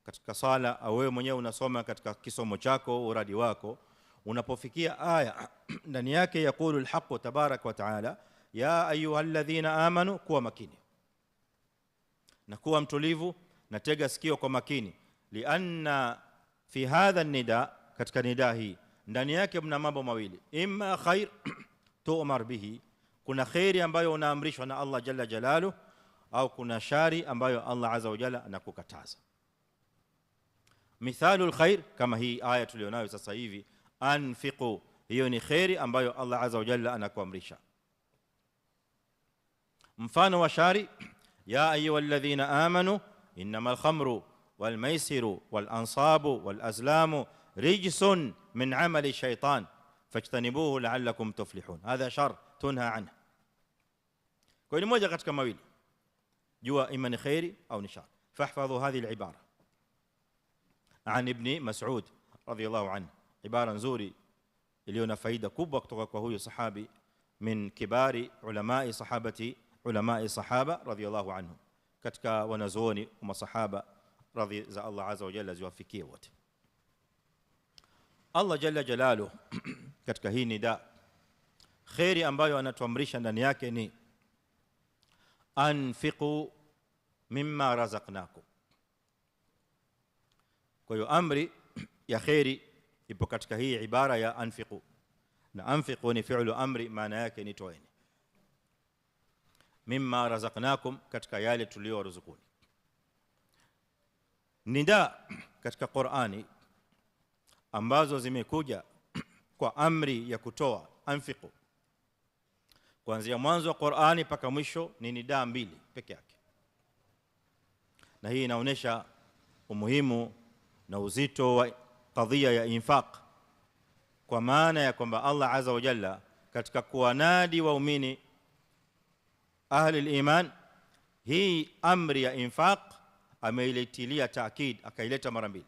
S1: katika sala au wewe mwenyewe unasoma katika kisomo chako uradi wako, unapofikia aya ndani yake yakulu al-haqq tabarak wa taala ya ayyuhalladhina amanu, kuwa makini na kuwa mtulivu na tega sikio kwa makini. Lianna fi hadha nida, katika nida hii ndani yake mna mambo mawili, imma khair tu'mar bihi, kuna khairi ambayo unaamrishwa na Allah jalla jalaluhu, au kuna shari ambayo Allah azza wa jalla anakukataza. Mithalu alkhair, kama hii aya tulionayo sasa hivi, anfiqu, hiyo ni khairi ambayo Allah azza wa jalla anakuamrisha. Mfano wa shari, ya ayyuhalladhina amanu innamal khamru wal maisiru wal ansabu wal azlamu rijsun min amali shaytan fajtanibuhu la'allakum tuflihun. Hadha shar tunha anhu. Kwa ni moja katika mawili, jua ima ni khairi au ni shar. Fahfadhu hadhihi al-ibara an ibn Mas'ud radhiyallahu anhu, ibara nzuri iliyo na faida kubwa kutoka kwa huyo sahabi min kibari ulamai sahaba radhiyallahu anhu, katika wanazuoni wa masahaba radhi za Allah azza wa jalla ziwafikie wote. Allah jalla jalaluhu katika hii nida, khairi ambayo anatuamrisha ndani yake ni anfiqu mimma razaqnakum. Kwa hiyo amri ya khairi ipo katika hii ibara ya anfiqu, na anfiqu ni fi'lu amri, maana yake ni toeni. Mimma razaqnakum, katika yale tuliyoruzukuni. Nida katika Qur'ani ambazo zimekuja kwa amri ya kutoa, anfiqu, kuanzia mwanzo wa Qur'ani mpaka mwisho ni nida mbili peke yake, na hii inaonyesha umuhimu na uzito wa kadhia ya infaq, kwa maana ya kwamba Allah azza wa jalla katika kuwanadi waumini ahli al-iman, hii amri ya infaq ameiletilia taakid, akaileta mara mbili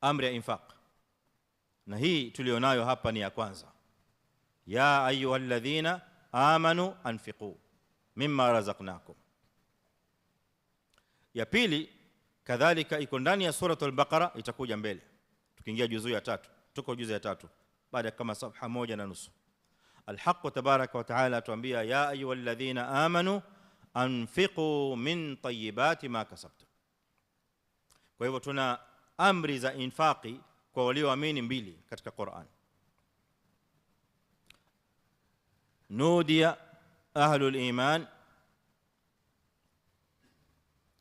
S1: amri ya infaq, na hii tulionayo hapa ni ya kwanza, ya ayyuhalladhina amanu anfiqu mimma razaqnakum. Ya pili kadhalika iko ndani ya suratul Baqara, itakuja mbele tukiingia juzuu ya 3, tuko juzuu ya 3 baada kama safha moja na nusu. Al-Haqq tabaraka wa taala atuambia, ya ayyuhalladhina amanu anfiqu min tayyibati ma kasabtum. Kwa hivyo tuna amri za infaqi kwa walioamini mbili katika Qur'an. Nudiya ahlul iman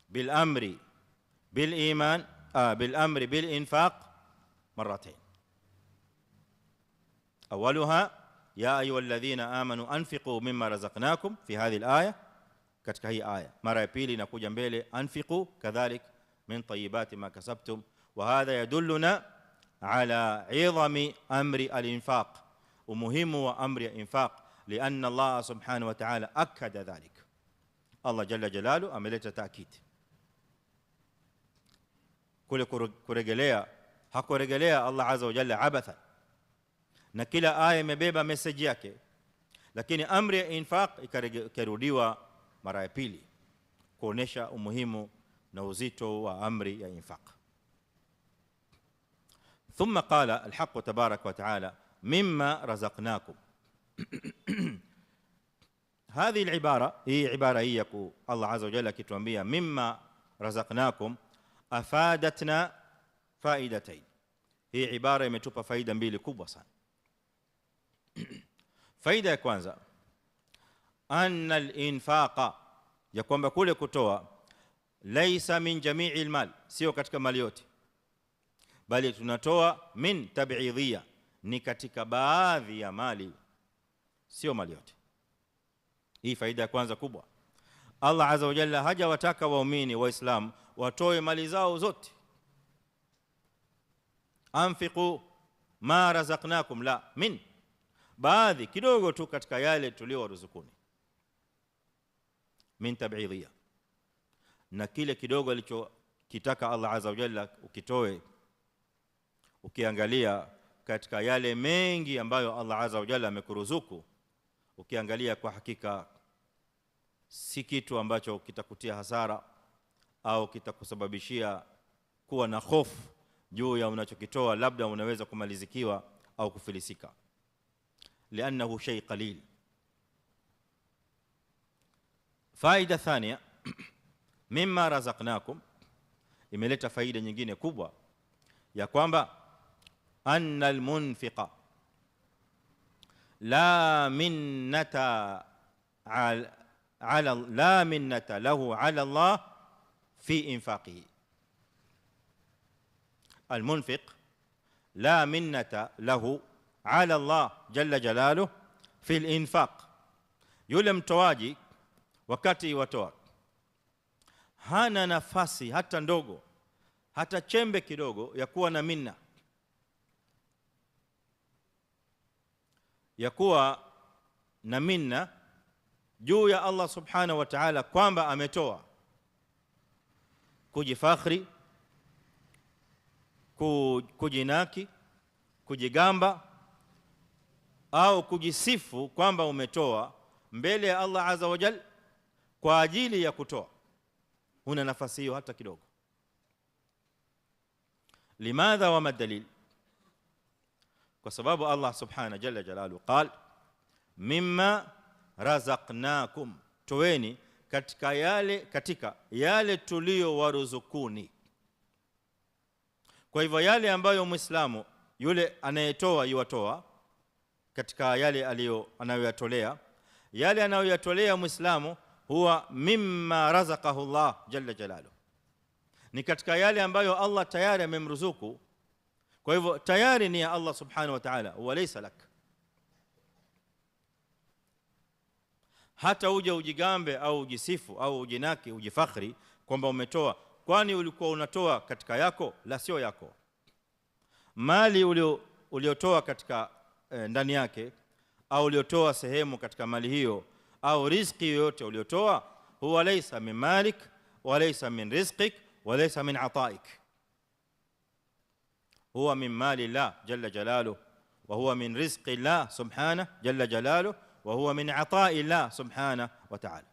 S1: bil amri bil iman bil amri bil infaq marratayn. Awwaluha ya ayyuhalladhina amanu anfiqu mimma razaqnakum fi hadhihi al-aya, katika hii aya. Mara ya pili inakuja mbele anfiqu kadhalik min tayyibati ma kasabtum, wa hadha yadulluna ala 'idhami amri al-infaq, umuhimu wa amri ya infaq, lianna Allah subhanahu wa ta'ala akkada dhalik. Allah jalla jalalu ameleta taakid kule kurejelea, hakurejelea Allah azza wa jalla abatha, na kila aya imebeba message yake, lakini amri ya infaq ikarudiwa mara ya pili kuonesha umuhimu na uzito wa amri ya infaq. Thumma qala al-Haqq tabaraka wa ta'ala mimma razaqnakum. هذه العبارة هي عبارة يقول الله عز وجل كتوانبيا مما رزقناكم أفادتنا فائدتين. هي عبارة يمتوبة فائدة mbili kubwa sana. Faida ya kwanza, anna al-infaqa, ya kwamba kule kutoa, laysa min jami'i al-mal, sio katika mali yote, bali tunatoa min tab'idhiyya, ni katika baadhi ya mali, sio mali yote. Hii faida ya kwanza kubwa. Allah azza wa jalla hajawataka waumini waislamu watoe mali zao zote, anfiqu ma razaqnakum, la, min baadhi kidogo tu katika yale tuliowaruzukuni, min tab'idhiyya, na kile kidogo alichokitaka Allah azza wa jalla ukitoe, ukiangalia katika yale mengi ambayo Allah azza wa jalla amekuruzuku, ukiangalia kwa hakika si kitu ambacho kitakutia hasara au kitakusababishia kuwa na hofu juu ya unachokitoa, labda unaweza kumalizikiwa au kufilisika, lianahu shay qalil. Faida thania mimma razaqnakum imeleta faida nyingine kubwa ya kwamba anna almunfiqa la minnata la minnata lahu ala Allah fi infaqihi. Almunfiq la minnata lahu ala Allah jalla jalaluhu fi al-infaq. Yule mtoaji wakati watoa hana nafasi hata ndogo, hata chembe kidogo ya kuwa na minna, ya kuwa na minna juu ya Allah subhanahu wa ta'ala kwamba ametoa, kujifakhri, kujinaki, kujigamba au kujisifu kwamba umetoa mbele ya Allah azza wa jalla kwa ajili ya kutoa. Huna nafasi hiyo hata kidogo. Limadha wa madalil? Kwa sababu Allah subhanahu jalla jalaluhu qal mimma razaqnakum, toweni katika yale tulio waruzukuni. Kwa hivyo yale ambayo Muislamu yule anayetoa yuatoa katika yale anayoyatolea, yale anayoyatolea Muislamu huwa mimma razaqahu Allah jalla jalaluhu, ni katika yale ambayo Allah tayari amemruzuku. Kwa hivyo tayari ni ya Allah subhanahu wa ta'ala, wa laysa lak. Hata uje ujigambe au ujisifu au ujinaki ujifakhri kwamba umetoa, kwani ulikuwa unatoa katika yako? La, sio yako. Mali uliotoa katika ndani yake, au uliotoa sehemu katika mali hiyo, au riziki yoyote uliotoa, huwa laysa min malik wa laysa min rizqik wa laysa min ataik, huwa min mali Allah jalla jalaluhu wa huwa min rizqi Allah subhanahu jalla jalaluhu wa huwa min ata'i Allah subhanahu wa ta'ala.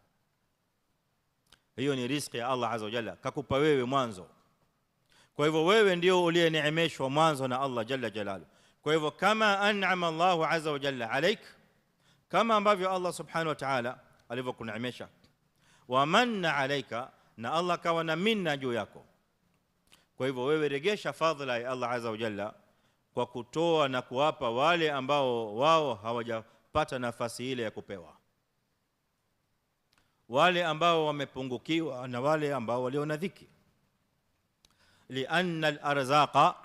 S1: Hiyo ni riziki ya Allah azza wa jalla, kakupa wewe mwanzo. Kwa hivyo wewe ndio uliyeneemeshwa mwanzo na Allah jalla jalaluhu. Kwa hivyo kama an'ama Allah azza wa jalla alaik, kama ambavyo Allah subhanahu wa ta'ala alivyokuneemesha, wa manna alaika, na Allah kawa na minna juu yako. Kwa hivyo wewe regesha fadhila ya Allah azza wa jalla kwa kutoa na kuwapa wale ambao wao hawajapata nafasi ile ya kupewa, wale ambao wamepungukiwa na wale ambao waliona dhiki. Lianna al-arzaqa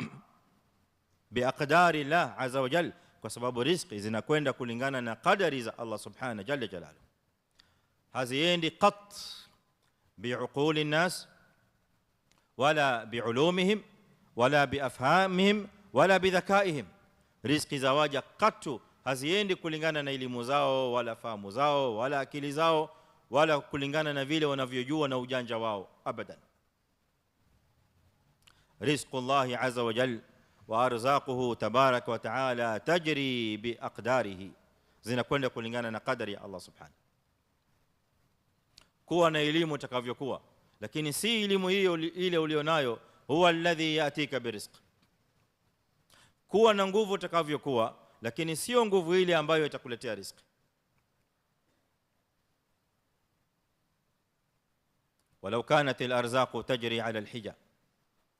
S1: biaqdari Allah azza wa jalla, kwa sababu riziki zinakwenda kulingana na qadari za Allah subhanahu jalla jalaluhu. Haziendi qat biuquli nas wala biulumihim wala biafhamihim wala bidhakaihim. Riziki za waja katu haziendi kulingana na elimu zao wala fahamu zao wala akili zao wala kulingana na vile wanavyojua na ujanja wao, abadan. Rizqullahi azza wa jalla wa arzaquhu tabaraka wa taala tajri biaqdarihi, zinakwenda kulingana na qadari ya Allah subhanahu. Kuwa na elimu utakavyokuwa, lakini si elimu hiyo ile ulionayo huwa alladhi yatika birizq. Kuwa na nguvu utakavyokuwa, lakini sio nguvu ile ambayo itakuletea riziki. Walau kanat al-arzaqu tajri ala al-hija,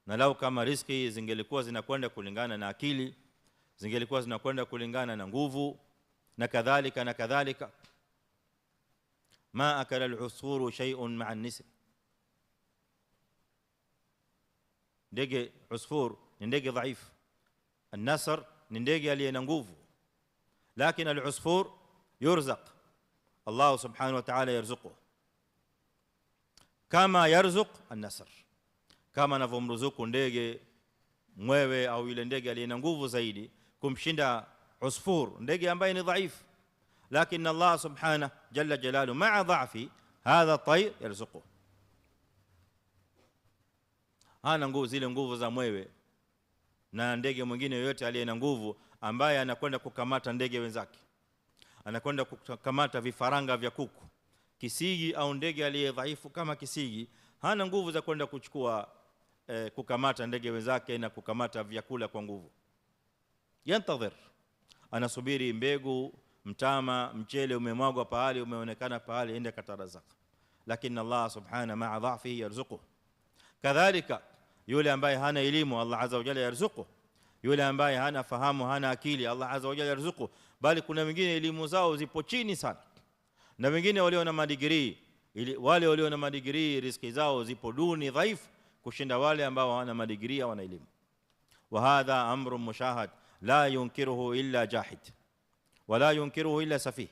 S1: na lau kama riziki zingelikuwa zinakwenda kulingana na akili, zingelikuwa zinakwenda kulingana na nguvu na kadhalika, ma akala al-usfuru shay'un ma'a an-nisr. Ndege usfur ni ndege dhaifu, an-nasr ni ndege aliye na nguvu, lakini al-usfur yurzaq, Allah subhanahu wa ta'ala yarzuquhu kama yarzuq an-nasr, kama anavyomruzuku ndege mwewe au yule ndege aliye na nguvu zaidi kumshinda usfur, ndege ambaye ni dhaifu. Lakini Allah subhanahu jalla jalaluhu ma'a dha'fi hadha at-tayr yarzuquhu, hana nguvu zile nguvu za mwewe na ndege mwingine yoyote aliye na nguvu, ambaye anakwenda kukamata ndege wenzake, anakwenda kukamata vifaranga vya kuku. Kisigi au ndege aliye dhaifu kama kisigi hana nguvu za kwenda kuchukua kukamata ndege wenzake na kukamata vyakula kwa nguvu. Yantadhir, anasubiri mbegu, mtama, mchele umemwagwa pahali, umeonekana pahali, ende katarazaka. lakini Allah subhanahu ma'a dha'fihi yarzuquhu. Kadhalika yule ambaye hana elimu, Allah azza wa jalla yarzuquhu. Yule ambaye hana fahamu, hana akili, Allah azza wa jalla yarzuquhu. Bali kuna wengine elimu zao zipo chini sana, na wengine walio na madigrii, wale walio na madigrii riziki zao zipo duni, dhaifu kushinda wale ambao hawana madigrii, hawana elimu. Wa hadha amrun mushahad la yunkiruhu illa jahid wala yunkiruhu illa safih.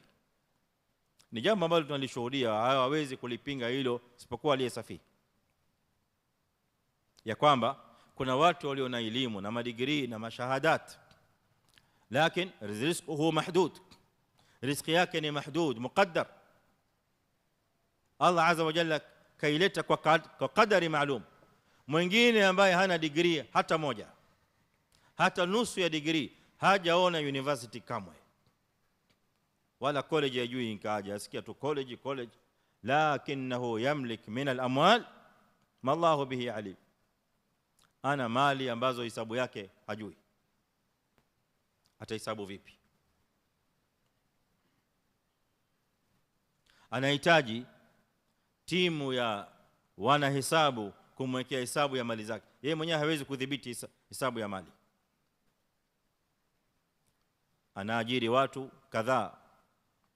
S1: Ni jambo ambalo tunalishuhudia, hawezi kulipinga hilo isipokuwa aliye safi, ya kwamba kuna watu walio na elimu na madigrii na mashahadat, lakini rizquhu mahdud, riziki yake ni mahdud, muqaddar. Allah azza wa jalla kaileta kwa kadari maalum. Mwingine ambaye hana degree hata moja, hata nusu ya degree, hajaona university kamwe wala college ya juu, inkaja asikia tu college, lakinahu yamlik min al-amwal ma Allahu bihi alim. Ana mali ambazo hisabu yake hajui, atahesabu vipi? Anahitaji timu ya wanahesabu kumwekea hesabu ya mali zake. Yeye mwenyewe hawezi kudhibiti hesabu ya mali. Anaajiri watu kadhaa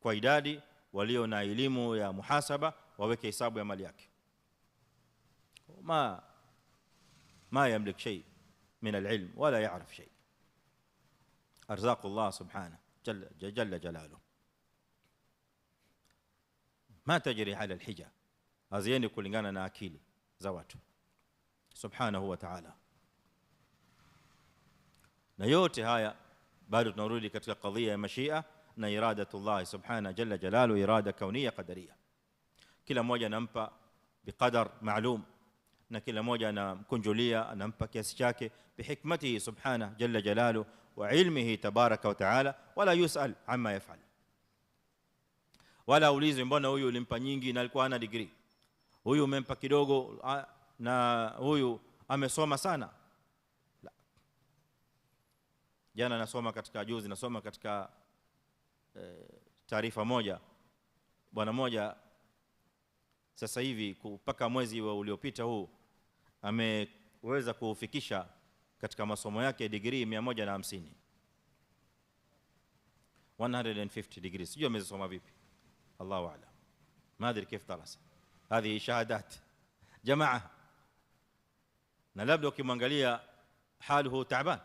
S1: kwa idadi walio na elimu ya muhasaba waweke hesabu ya mali yake. ما يملك شيء من العلم ولا يعرف شيء. أرزاق الله سبحانه جل جلاله ما تجري على الحجة، hazieni kulingana na akili za watu subhanahu wa ta'ala. Na yote haya bado tunarudi katika kadhia ya mashia na iradatullah subhanahu jalla jalalu, irada kauniyya qadariya. Kila mmoja anampa biqadar maalum, na kila mmoja anamkunjulia, anampa kiasi chake bihikmatihi subhanahu jalla jalalu wa ilmihi tabaraka wa taala, wala yusal amma yaf'al. Wala ulizwe mbona huyu ulimpa nyingi na alikuwa hana degree, huyu umempa kidogo na huyu amesoma sana. La. Jana nasoma katika taarifa moja, bwana moja sasa hivi mpaka mwezi uliopita huu ameweza kufikisha katika masomo yake degree 150, 150 degrees. Sijui amesoma vipi, Allahu a'lam. ما ادري كيف درس هذه شهادات جماعه. na labda ukimwangalia haluhu تعبان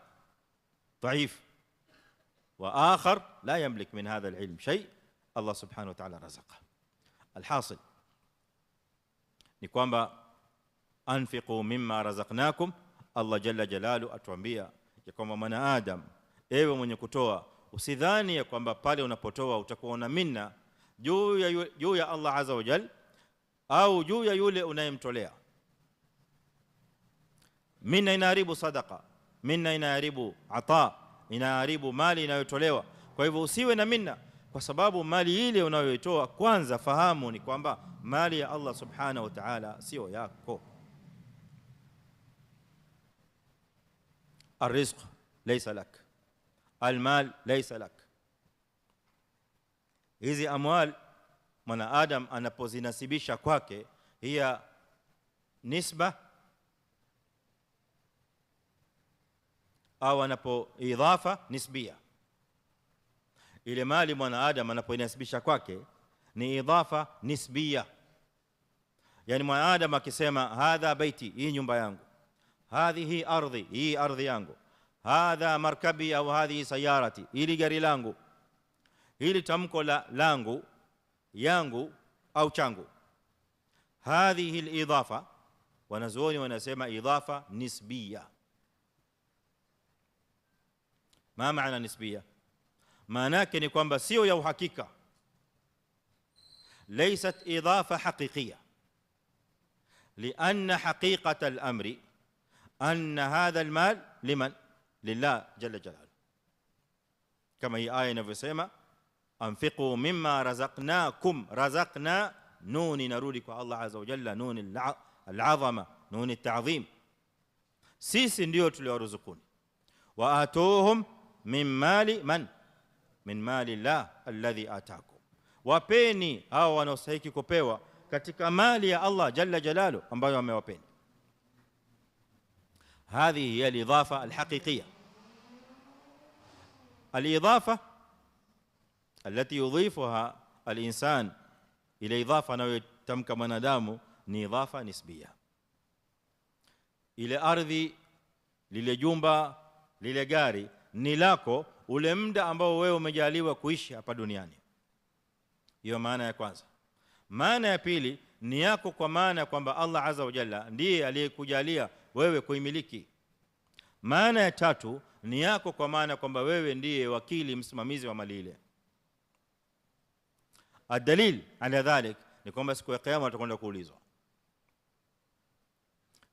S1: ضعيف, واخر لا يملك من هذا العلم شيء. الله سبحانه وتعالى رزقه. الحاصل ni kwamba anfiqu mimma razaqnakum. Allah jalla jalalu atuambia ya kwamba mwanadamu, ewe mwenye kutoa, usidhani ya kwamba pale unapotoa utakuwa na minna juu ya Allah azza wa jalla au juu ya yule unayemtolea. Minna inaharibu sadaqa, minna inaharibu ata, inaharibu mali inayotolewa. Kwa hivyo usiwe na minna, kwa sababu mali ile unayoitoa, kwanza fahamu ni kwamba mali ya Allah subhanahu wa ta'ala sio yako. الرزق ليس لك، المال ليس لك. hizi amwal mwana adam anapozinasibisha kwake, hiya nisba au anapoidhafa nisbia. ile mali mwana adam anapoinasibisha kwake ni idhafa nisbia. yani mwana adam akisema hadha baiti, hii nyumba yangu, hadhihi ardhi, hii ardhi yangu, hadha markabi au hadhihi sayarati, hili gari langu, hili tamko la langu, yangu au changu. hadhihi al-idhafa, wanazuoni wanasema idhafa nisbiya. ma maana nisbiya? maana yake ni kwamba sio ya uhakika, laysat idhafa haqiqiyya, لأن حقيقة الأمر أن هذا المال لمن؟ لله جل جلاله. كما هي آية نفسها أنفقوا مما رزقناكم. رزقنا نون نرودك الله عز وجل، نون العظمة، نون التعظيم. sisi ndio tuliwaruzukuni. وآتوهم من مال من؟ من مال الله الذي آتاكم. wapeni hao wanaostahili kupewa katika mali ya Allah jalla jalalu ambayo amewapeni. هذه هي الإضافة الحقيقية. الإضافة التي يضيفها الإنسان إلى إضافة نويتمك منادامه ni idhafa nisbia. Ile ardhi, lile jumba, lile gari ni lako ule muda ambao wewe umejaliwa kuishi hapa duniani. Hiyo maana ya kwanza. Maana ya pili ni yako kwa maana kwamba Allah azza wa jalla ndiye aliyekujalia wewe kuimiliki. Maana ya tatu ni yako kwa maana kwamba wewe ndiye wakili msimamizi wa mali ile. Adalil ala dhalik ni kwamba siku ya kiyama utakwenda kuulizwa.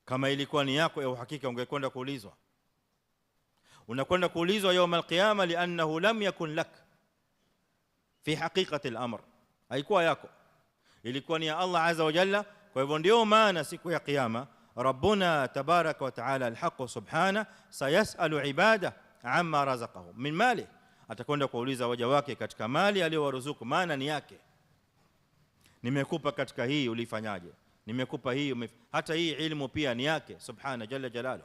S1: Kama ilikuwa ni yako ya uhakika ungekwenda kuulizwa. Unakwenda kuulizwa يوم القيامه لانه لم يكن لك في حقيقه الامر. haikuwa yako, ilikuwa ni ya Allah azza wa jalla. Kwa hivyo ndio maana siku ya kiyama Rabbuna tabaraka wa taala alhaq subhana sayasalu ibada amma razaqahum min mali, atakwenda kuuliza waja wake katika mali aliyowaruzuku, maana ni yake. Nimekupa katika hii, ulifanyaje? Nimekupa hii, hata hii ilmu pia ni yake subhana jalla jalalu.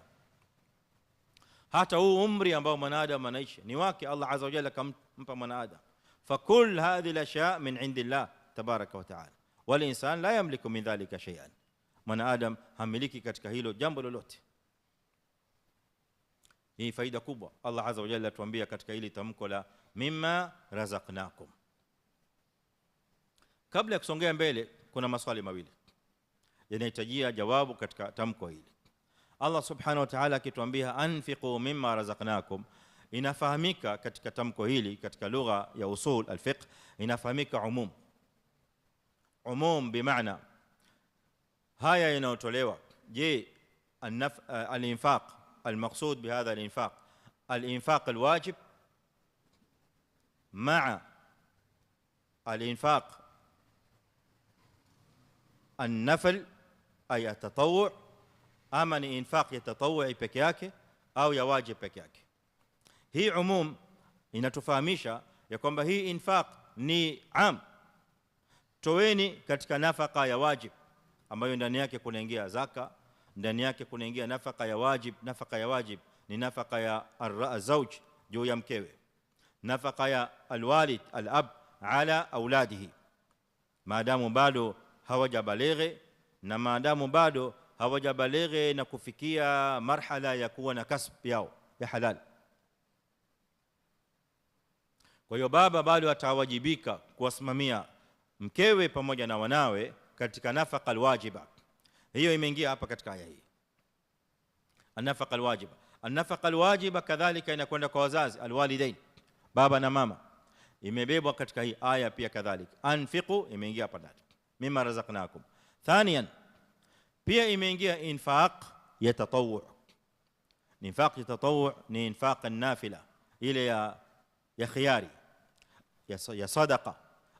S1: hata huu umri ambao mwanadamu anaishi ni wake Allah azza wa jalla kampa mwanadamu. fakul hadhihi al-ashya' min indillah tabaraka wa taala wal insan la yamliku min dhalika shay'an. Mwanadamu hamiliki katika hilo jambo lolote. Hii faida kubwa Allah azza wa jalla atuambia katika hili tamko la mimma razaqnakum. Kabla ya kusongea mbele, kuna maswali mawili yanahitajia jawabu katika tamko hili. Allah subhanahu wa ta'ala akituambia anfiqu mimma razaqnakum, inafahamika katika tamko hili katika lugha ya usul al-fiqh inafahamika umum. Umum bimaana haya yanayotolewa. Je, al-infaq المقصود بهذا الانفاق الواجب مع الانفاق النفل اي التطوع، اما ni infaq ya tatawui peke yake au ya wajib peke yake. Hii umum inatufahamisha ya kwamba hii infaq ni am. Toweni katika nafaka ya wajib ambayo ndani yake kunaingia zaka, ndani yake kunaingia nafaka ya wajib. Nafaka ya wajib ni nafaka ya az-zawj juu ya mkewe, nafaka ya alwalid alab ala auladihi maadamu bado hawajabalighi, na maadamu bado hawajabalighi na kufikia marhala ya kuwa na kasb yao ya halal. Kwa hiyo baba bado atawajibika kuwasimamia mkewe pamoja na wanawe katika nafaka alwajiba. hiyo imeingia hapa katika aya hii, an-nafaqa al-wajiba. An-nafaqa al-wajiba kadhalika inakwenda kwa wazazi alwalidain, baba na mama, imebebwa katika hii aya pia kadhalika. Anfiqu imeingia hapa ndani, mimma razaqnakum. Thaniyan, pia imeingia infaq ya tatawwu. Infaq ya tatawwu ni infaq an-nafila, ile ya khiyari, ya sadaqa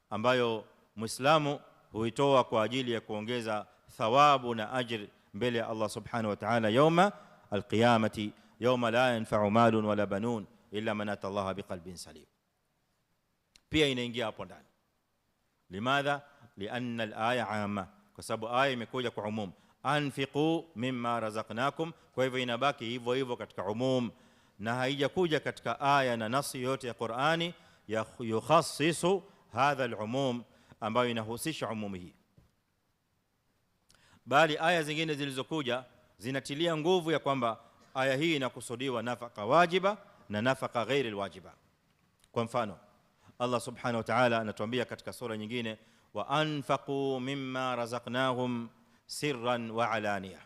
S1: ambayo Muislamu huitoa kwa ajili ya kuongeza thawabu na ajr mbele ya Allah subhanahu wa ta'ala yawma alqiyamati, yawma la yanfa'u malun wala banun illa man ata Allah biqalbin salim. Pia inaingia hapo ndani. Limadha? Lianna al-aya 'amma, kwa sababu aya imekuja kwa umum, anfiqu mimma razaqnakum. Kwa hivyo inabaki hivyo hivyo katika umum, na haijakuja katika aya na nasi yote ya Qur'ani ya yukhassisu hadha al-umum ambayo inahusisha umum hii, bali aya zingine zilizokuja zinatilia nguvu ya kwamba aya hii inakusudiwa nafaka wajiba na nafaka ghairi alwajiba. Kwa mfano Allah subhanahu wa ta'ala anatuambia katika sura nyingine, wa anfaqu mimma razaqnahum sirran wa alaniya.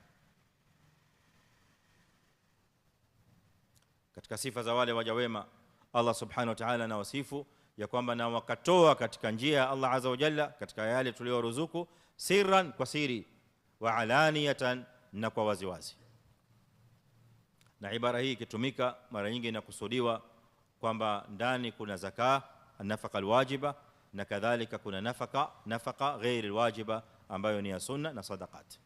S1: Katika sifa za wale waja wema Allah subhanahu wa ta'ala anawasifu ya kwamba na wakatoa katika njia ya Allah azza wa jalla katika yale tuliyoruzuku, sirran kwa siri, wa alaniyatan na kwa waziwazi. Na ibara hii ikitumika mara nyingi inakusudiwa kwamba ndani kuna zaka, nafaka alwajiba, na kadhalika kuna nafaka ghairi alwajiba ambayo ni ya sunna na sadaqat.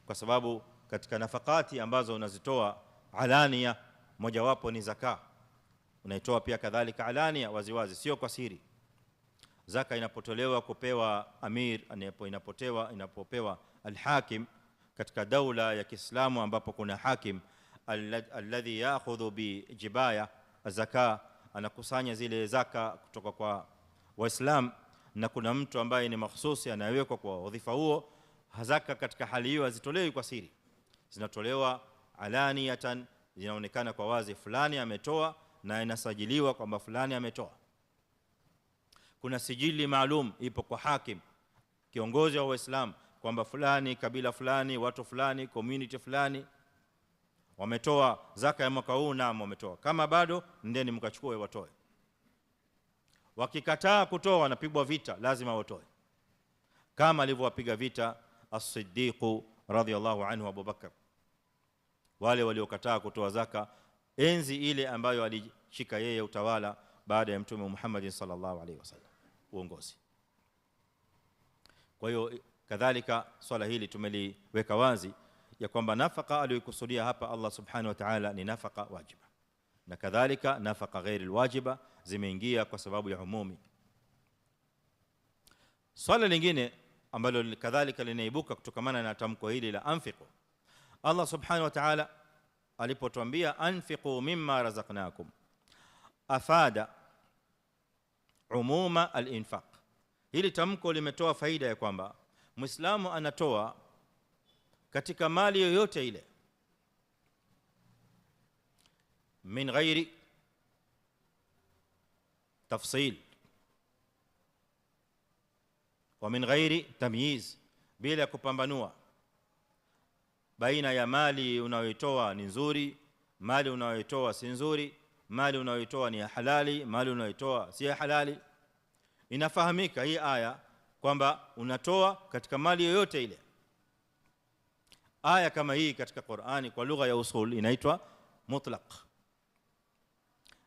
S1: Kwa sababu katika nafakati ambazo unazitoa alania, mojawapo ni zaka, unaitoa pia kadhalika alania waziwazi, sio kwa siri. zaka inapotolewa kupewa amir, inapopewa alhakim katika daula ya Kiislamu ambapo kuna hakim alladhi ya'khudhu bijibaya azaka, anakusanya zile zaka kutoka kwa Waislamu, na kuna mtu ambaye ni mahsusi anayewekwa kwa wadhifa huo. Zaka katika hali hiyo hazitolewi kwa siri, zinatolewa alaniyatan, zinaonekana kwa wazi fulani ametoa na inasajiliwa kwamba fulani ametoa. Kuna sijili maalum ipo kwa hakim, kiongozi wa Waislamu, kwamba fulani, kabila fulani, watu fulani, community fulani wametoa zaka ya mwaka huu, na wametoa. Kama bado, ndeni mkachukue watoe. Wakikataa kutoa, wanapigwa vita, lazima watoe, kama alivyowapiga vita as-Siddiq radhiyallahu anhu Abu Bakar, wale waliokataa kutoa zaka enzi ile ambayo alishika yeye utawala baada ya Mtume Muhammad sallallahu alaihi wasallam uongozi. Kwa hiyo kadhalika swala hili tumeliweka wazi ya kwamba nafaka aliyokusudia hapa Allah subhanahu wa ta'ala ni nafaka wajiba, na kadhalika nafaka ghairi alwajiba zimeingia kwa sababu ya umumi. Swala lingine ambalo kadhalika linaibuka kutokamana na tamko hili la anfiqu, Allah subhanahu wa ta'ala alipotuambia anfiqu mimma razaqnakum, afada umuma al-infaq. Hili tamko limetoa faida ya kwamba Muislamu anatoa katika mali yoyote ile min ghairi tafsil wa min ghairi tamyiz, bila kupambanua baina ya mali unayoitoa ni nzuri, mali unayoitoa si nzuri, mali unayoitoa ni ya halali, mali unayoitoa si ya halali. Inafahamika hii aya kwamba unatoa katika mali yoyote ile. Aya kama hii katika Qur'ani kwa lugha ya usul inaitwa mutlaq.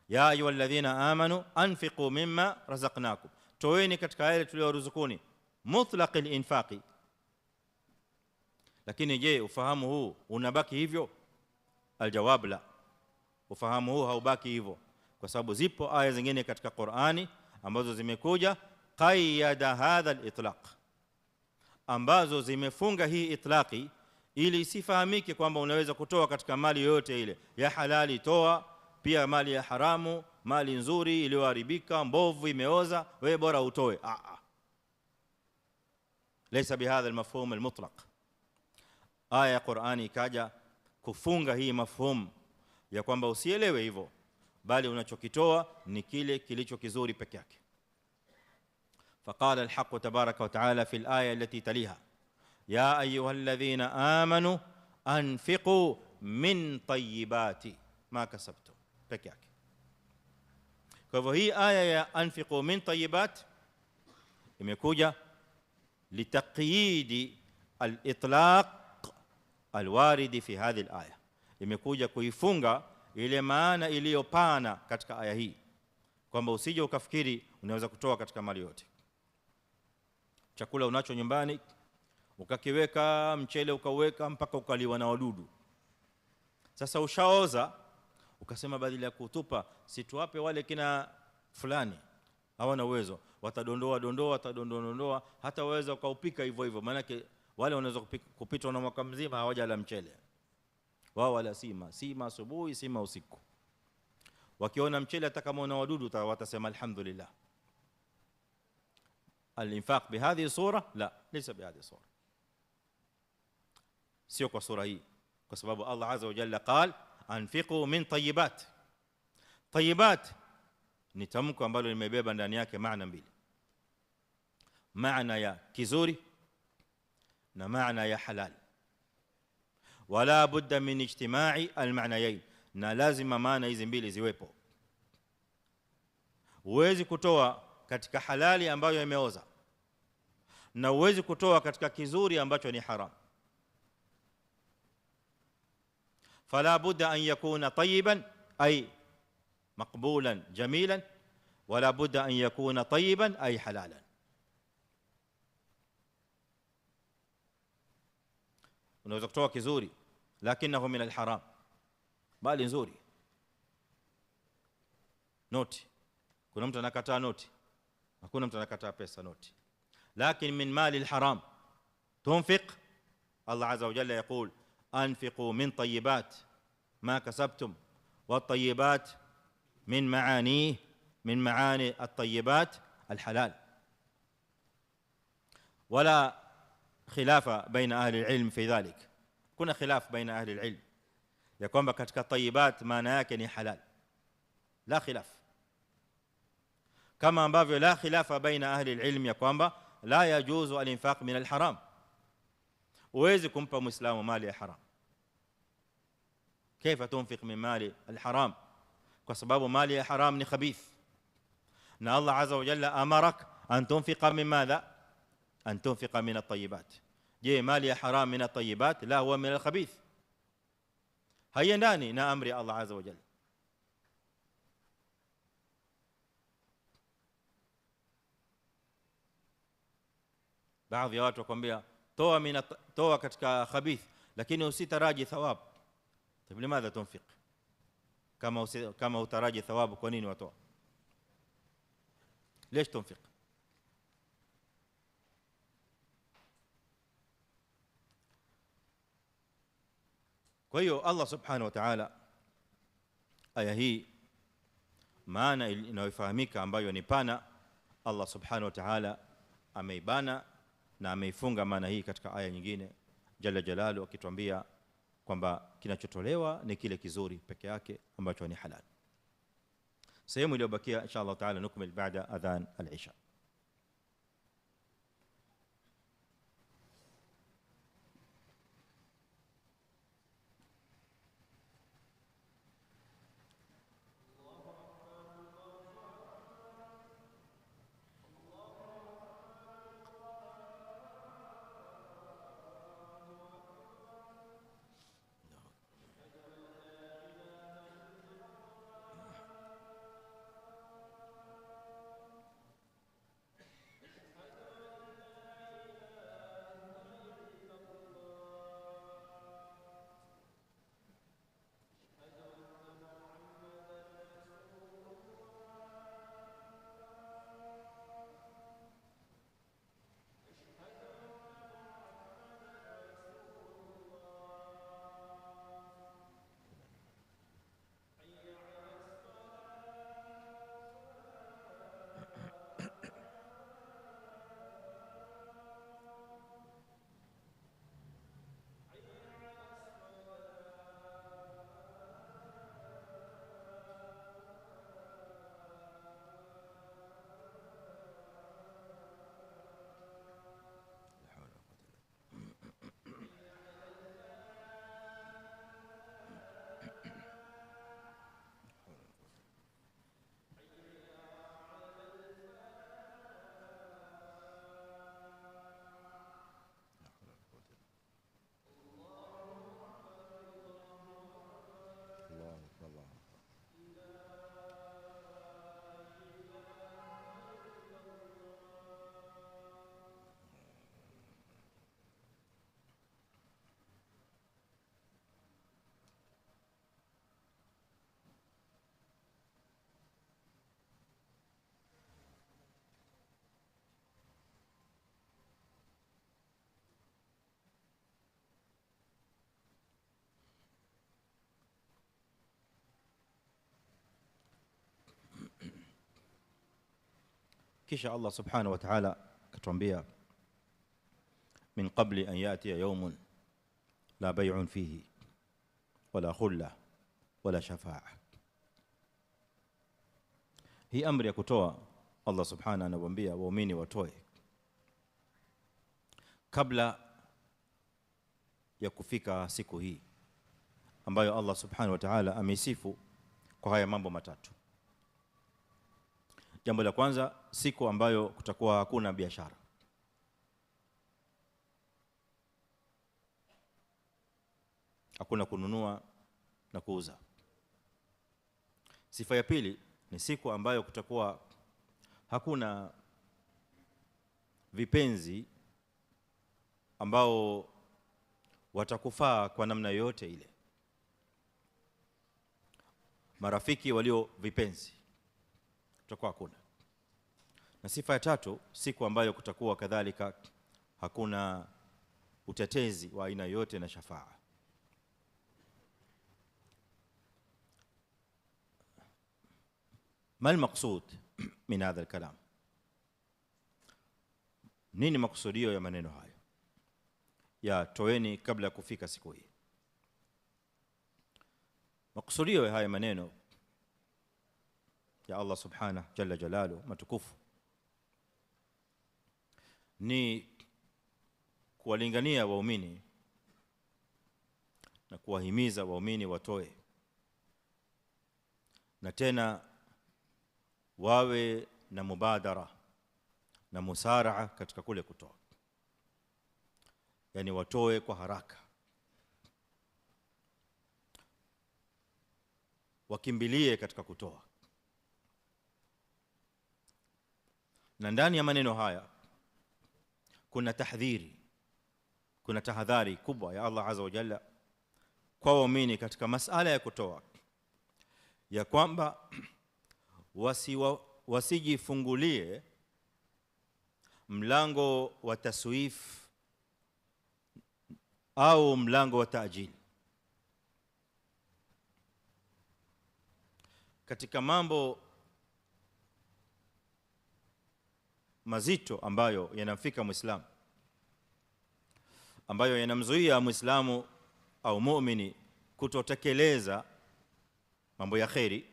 S1: Ya ayyuhalladhina amanu anfiqu mimma razaqnakum, toeni katika yale tuliyoruzukuni, mutlaq al-infaqi. Lakini je, ufahamu huu unabaki hivyo? Aljawab la, ufahamu huu haubaki hivyo, kwa sababu zipo aya zingine katika Qur'ani ambazo zimekuja qayyada hadha al-itlaq, ambazo zimefunga hii itlaqi ili isifahamike kwamba unaweza kutoa katika mali yoyote ile. Ya halali toa, pia mali ya haramu, mali nzuri iliyoharibika, mbovu, imeoza, wewe bora utoe. Laysa bihadha al-mafhum al-mutlaq. Aya ya Qur'ani ikaja kufunga hii mafhumu ya kwamba usielewe hivyo, bali unachokitoa ni kile kilicho kizuri peke yake. فقال الحق تبارك وتعالى في الآية التي تليها يا أيها الذين آمنوا أنفقوا من طيبات ما كسبتم peke yake. Kwa hivyo hii aya ya anfiqu min tayyibat imekuja litaqyid al-itlaq al-warid fi hadhihi al-aya, imekuja kuifunga ile maana iliyopana katika aya hii, kwamba usije ukafikiri unaweza kutoa katika mali yote. Chakula unacho nyumbani ukakiweka, mchele ukauweka mpaka ukaliwa na wadudu, sasa ushaoza, ukasema badala ya kutupa situape wale kina fulani, hawana uwezo, watadondoa, hata waweza ukaupika hivyo hivyo, maana wale wanaweza kupitwa na mwaka mzima hawajala mchele wao, wala sima asubuhi, sima usiku. Wakiona mchele hata kama una wadudu watasema alhamdulillah. Al-infaq bihadhi sura la, laysa bihadhi sura, sio kwa sura hii, kwa sababu Allah azza wa jalla qala anfiqu min tayyibat. Tayyibat ni tamko ambalo limebeba ndani yake maana mbili, maana ya kizuri na maana ya halal. Wala budda min ijtima'i al-ma'nayayn, na lazima maana hizi mbili ziwepo. Huwezi kutoa katika halali ambayo imeoza, na huwezi kutoa katika kizuri ambacho ni haram. Fala budda an yakuna tayyiban ay maqbulan jamilan, wala budda an yakuna tayyiban ay halalan. Unaweza kutoa kizuri lakinahu min alharam, bali nzuri. Noti, kuna mtu anakataa noti, hakuna mtu anakataa pesa noti. Lakini min mali alharam tunfiq, Allah azza wa jalla yaqul anfiqu min tayyibat ma kasabtum, wat-tayyibat min maani at-tayyibat الحلال. ولا خلاف بين اهل العلم في ذلك. كنا خلاف بين اهل العلم ya kwamba katika tayyibat maana yake ni halal, la khilaf, kama ambavyo la khilafa baina ahli alilm ya kwamba la yajuzu alinfaq min alharam. uwezi kumpa muislamu mali ya haram. kaifa tunfiq min mali alharam? kwa sababu mali ya haram ni khabith, na Allah azza wa jalla amarak an tunfiqa min madha, an tunfiqa min at-tayyibat. je, mali ya haram min at-tayyibat? la, huwa min al-khabith. haiendani na amri ya Allah azza wa jalla. baadhi ya watu wakwambia toa katika khabith lakini usitaraji thawab. طيب لماذا تنفق kama utaraji thawabu? kwa nini watoa? ليش تنفق؟ kwa hiyo Allah subhanahu wa ta'ala, aya hii maana inayofahamika ambayo ni pana, Allah subhanahu wa ta'ala ameibana na ameifunga maana hii katika aya nyingine jalla jalalu, akituambia kwamba kinachotolewa ni kile kizuri peke yake ambacho ni halal. sehemu iliyobakia insha Allah taala nukmil baada adhan al-isha. kisha Allah subhanahu wa ta'ala katuambia min qabli an yati yawmun la bay'un fihi wala khulla wala shafa'a. hii amri ya kutoa, Allah subhanahu anawaambia waumini watoe kabla ya kufika siku hii ambayo Allah subhanahu wa ta'ala ameisifu kwa haya mambo matatu. Jambo la kwanza, siku ambayo kutakuwa hakuna biashara. Hakuna kununua na kuuza. Sifa ya pili ni siku ambayo kutakuwa hakuna vipenzi ambao watakufaa kwa namna yoyote ile. Marafiki walio vipenzi kutakuwa hakuna. Na sifa ya tatu, siku ambayo kutakuwa kadhalika hakuna utetezi wa aina yote na shafaa. ما المقصود من هذا الكلام؟ nini makusudio ya maneno hayo ya toeni kabla ya kufika siku hii? Makusudio ya haya maneno ya Allah subhanahu jalla jalalu matukufu ni kuwalingania waumini na kuwahimiza waumini watoe, na tena wawe na mubadara na musaraa katika kule kutoa, yani watoe kwa haraka, wakimbilie katika kutoa. Na ndani ya maneno haya kuna tahdhiri, kuna tahadhari kubwa ya Allah azza wa jalla kwa waumini katika masala ya kutoa, ya kwamba wasijifungulie mlango wa taswif au mlango wa taajili. Katika mambo mazito ambayo yanamfika Muislamu, ambayo yanamzuia Muislamu au muumini kutotekeleza mambo ya kheri,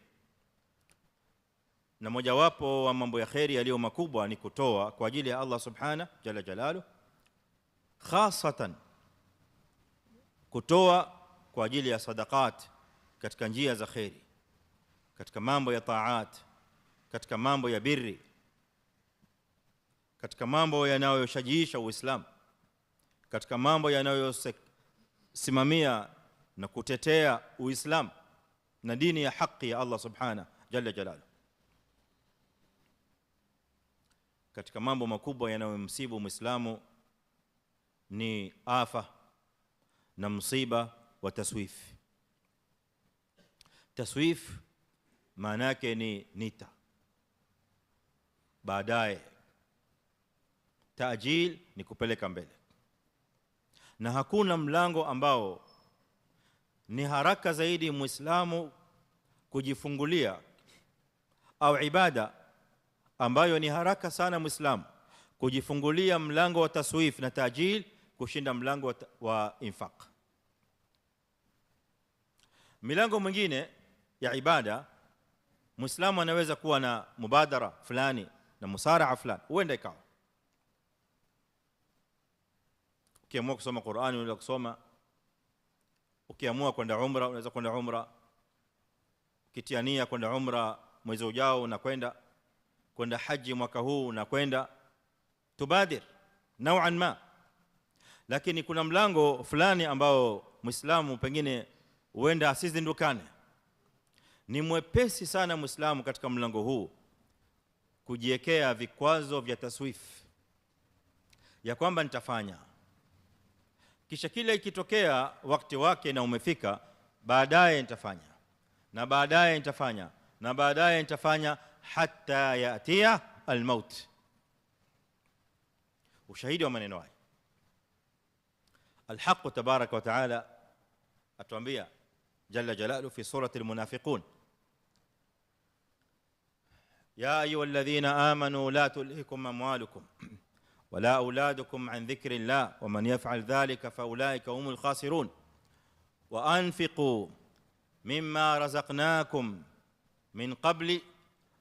S1: na mojawapo wa mambo ya kheri yaliyo makubwa ni kutoa kwa ajili ya Allah subhanahu jalla jalalu, khasatan kutoa kwa ajili ya sadaqat katika njia za kheri, katika mambo ya taat, katika mambo ya birri, katika mambo yanayoshajiisha Uislamu, katika mambo yanayosimamia na kutetea Uislamu na dini ya haki ya Allah subhanahu jalla jalalu. Katika mambo makubwa yanayomsibu Muislamu ni afa na msiba wa taswif. Taswif maana yake ni nita, baadaye. Taajil ni kupeleka mbele. Na hakuna mlango ambao ni haraka zaidi Muislamu kujifungulia, au ibada ambayo ni haraka sana Muislamu kujifungulia mlango wa taswif na taajil kushinda mlango wa infaq. Milango mingine ya ibada Muislamu anaweza kuwa na mubadara fulani na musaraa fulani, huenda ikawa ukiamua kusoma Qur'ani unaweza kusoma, ukiamua kwenda umra unaweza kwenda umra, ukitiania kwenda umra mwezi ujao unakwenda, kwenda haji mwaka huu unakwenda, tubadir nau'an ma. Lakini kuna mlango fulani ambao Muislamu pengine huenda asizindukane. Ni mwepesi sana Muislamu katika mlango huu kujiwekea vikwazo vya taswif, ya kwamba nitafanya, kisha kile ikitokea wakati wake na umefika, baadaye nitafanya na baadaye nitafanya na baadaye nitafanya, hatta yatia almaut. Ushahidi wa maneno haya, الحق تبارك وتعالى atuambia jalla jalalu fi surati almunafiqun, ya ayyuhalladhina amanu la tulhikum amwalukum wala auladukum an dhikrillah waman yaf'al dhalika faulaika humul khasirun wa anfiqu mimma razaqnakum min qabli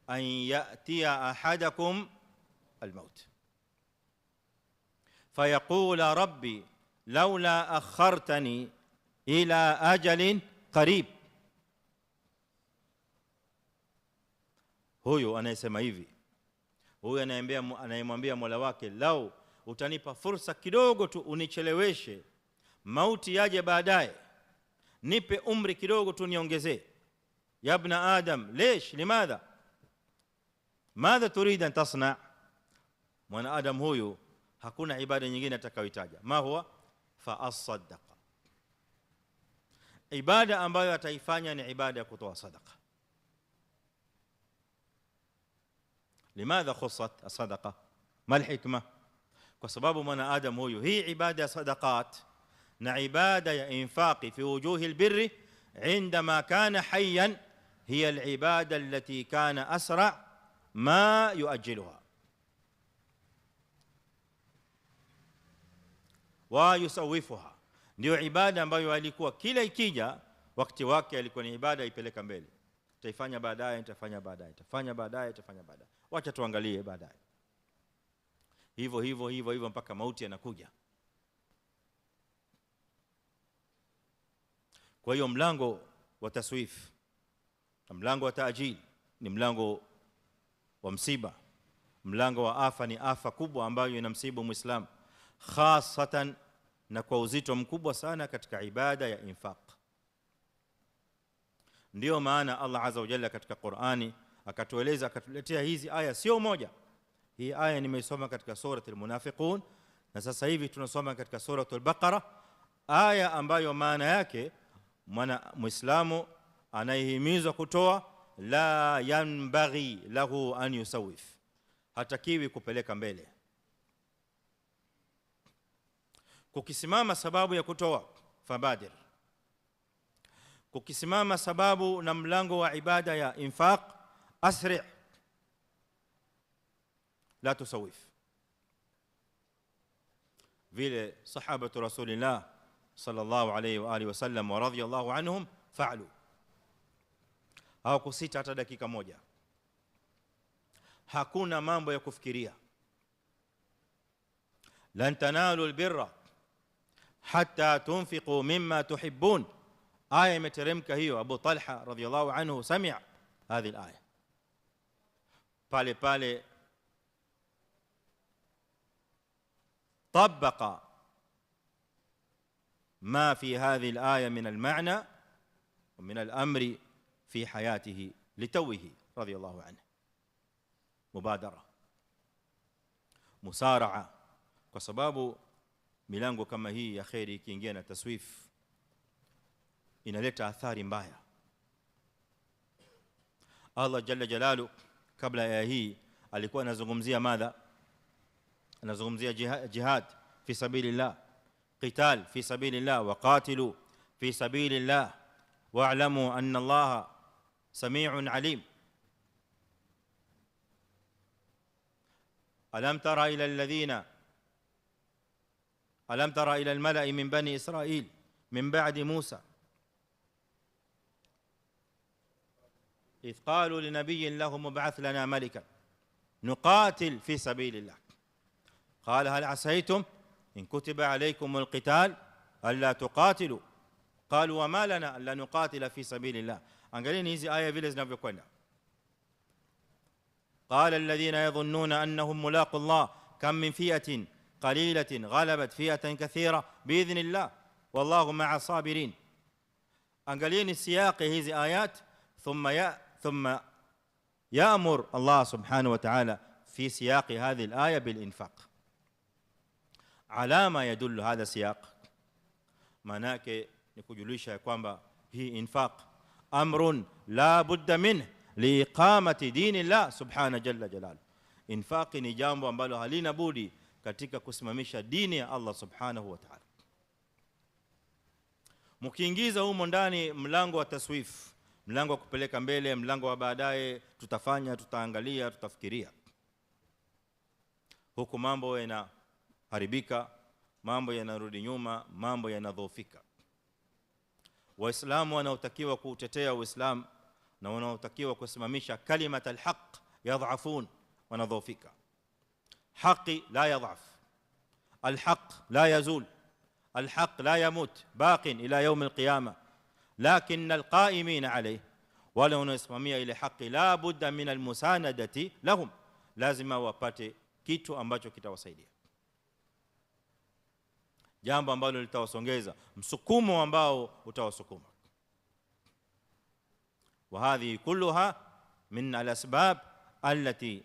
S1: an ya'tiya ahadakum almaut fayaqula rabbi laula akhartani ila ajalin qarib. Huyo anayesema hivi, huyo anayemwambia Mola wake, lau utanipa fursa kidogo tu unicheleweshe, mauti yaje baadaye, nipe umri kidogo tu niongezee. Ya ibn adam ليش limadha madha turid an tasna. Mwana adam huyu hakuna ibada nyingine atakayoitaja, ma huwa fa asaddaqa, ibada ambayo ataifanya ni ibada ya kutoa sadaqa. limadha khussat as-sadaqa, mal hikma? Kwa sababu mwanadamu huyu, hii ibada ya sadaqat na ibada ya infaqi fi wujuhi albirri عندما كان حيا هي العباده التي كان اسرع ما يؤجلها ويسوفها. Ndio ibada ambayo alikuwa kila ikija wakati wake alikuwa ni ibada ipeleka mbele, taifanya baadaye, nitafanya baadaye, tafanya baadaye, tafanya baadaye, wacha tuangalie baadaye, hivyo hivyo hivyo hivyo mpaka mauti yanakuja. Kwa hiyo mlango wa taswif, mlango wa taajil ni mlango wa msiba, mlango wa afa, ni afa kubwa ambayo inamsibu Muislamu, hasatan na kwa uzito mkubwa sana katika ibada ya infaq. Ndio maana Allah azza wa jalla katika Qur'ani akatueleza, akatuletea hizi aya sio moja. Hii aya nimeisoma katika suratul Munafiqun na sasa hivi tunasoma katika suratul Baqara, aya ambayo maana yake mwana Muislamu anayehimizwa kutoa, la yanbaghi lahu an yusawif, hatakiwi kupeleka mbele. Kukisimama sababu ya kutoa, fabadir. Kukisimama sababu na mlango wa ibada ya infaq, asri', la tusawif. Vile sahabatu rasulillah sallallahu alayhi wa alihi wasallam wa radiyallahu anhum fa'alu, hawakusita hata dakika moja. Hakuna mambo ya kufikiria. Lan tanalu albirra hatta tunfiqu mimma tuhibbun, aya imeteremka hiyo. Abu Talha radiyallahu anhu sami'a hadhihi alaya, pale pale طبق ما في هذه الآية من المعنى ومن الأمر في حياته لتوه رضي الله عنه. مبادرة، مسارعة، kwa sababu milango kama hii ya khairi ikiingia na taswif inaleta athari mbaya. Allah jalla jalalu kabla ya hii alikuwa anazungumzia madha, anazungumzia jihad fi sabilillah, qital fi sabilillah, wa qatilu fi sabilillah wa'lamu anna Allaha sami'un alim. ألم تر إلى الملأ من بني إسرائيل من بعد موسى إذ قالوا لنبي لهم ابعث لنا ملكا نقاتل في سبيل الله قال هل عسيتم إن كتب عليكم القتال ألا تقاتلوا قالوا وما لنا ألا نقاتل في سبيل الله. Angalieni hizi aya vile zinavyokwenda. قال الذين يظنون أنهم ملاقوا الله كم من فئة قليلة غلبت فئة كثيرة بإذن الله والله مع الصابرين. Angalieni siyaqi hizi ayat, ثم يأمر الله سبحانه وتعالى في سياق هذه الآية بالإنفاق. على ما يدل هذا السياق؟ manake ni kujulisha ya kwamba hii infaq amrun la budda minhu liiqamati dini Allah subhanahu jalla jalaluhu. Infaq ni jambo ambalo halina budi katika kusimamisha dini ya Allah subhanahu wa ta'ala. Mkiingiza humo ndani mlango wa taswif, mlango wa kupeleka mbele, mlango wa baadaye, tutafanya, tutaangalia, tutafikiria, huku mambo yanaharibika, mambo yanarudi nyuma, mambo yanadhoofika. Waislamu wanaotakiwa kuutetea Uislamu na wanaotakiwa kusimamisha kalimat alhaq yadhafun, wanadhoofika. Haki la yadhaf, alhaq la yazul, الحق لا يموت باق إلى يوم القيامة، لكن القائمين عليه ولو نسممia ile haki la budda min almusanadati lahum, lazima wapate kitu ambacho kitawasaidia, jambo ambalo litawasongeza, msukumo ambao utawasukuma. وهذه كلها من الأسباب التي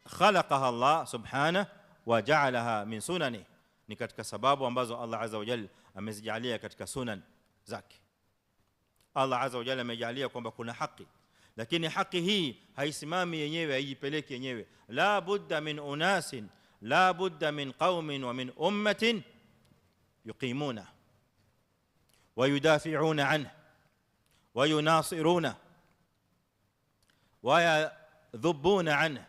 S1: خلقها الله سبحانه وجعلها من سننه, ni katika sababu ambazo Allah azza wa jalla amezijalia katika sunan zake. Allah azza wa jalla amejalia kwamba kuna haki, lakini haki hii haisimami yenyewe, haijipeleki yenyewe. La budda min unasin, la budda min qaumin wa min ummatin yuqimuna wa yudafi'una anhu wa yunasiruna wa yadhubuna anhu.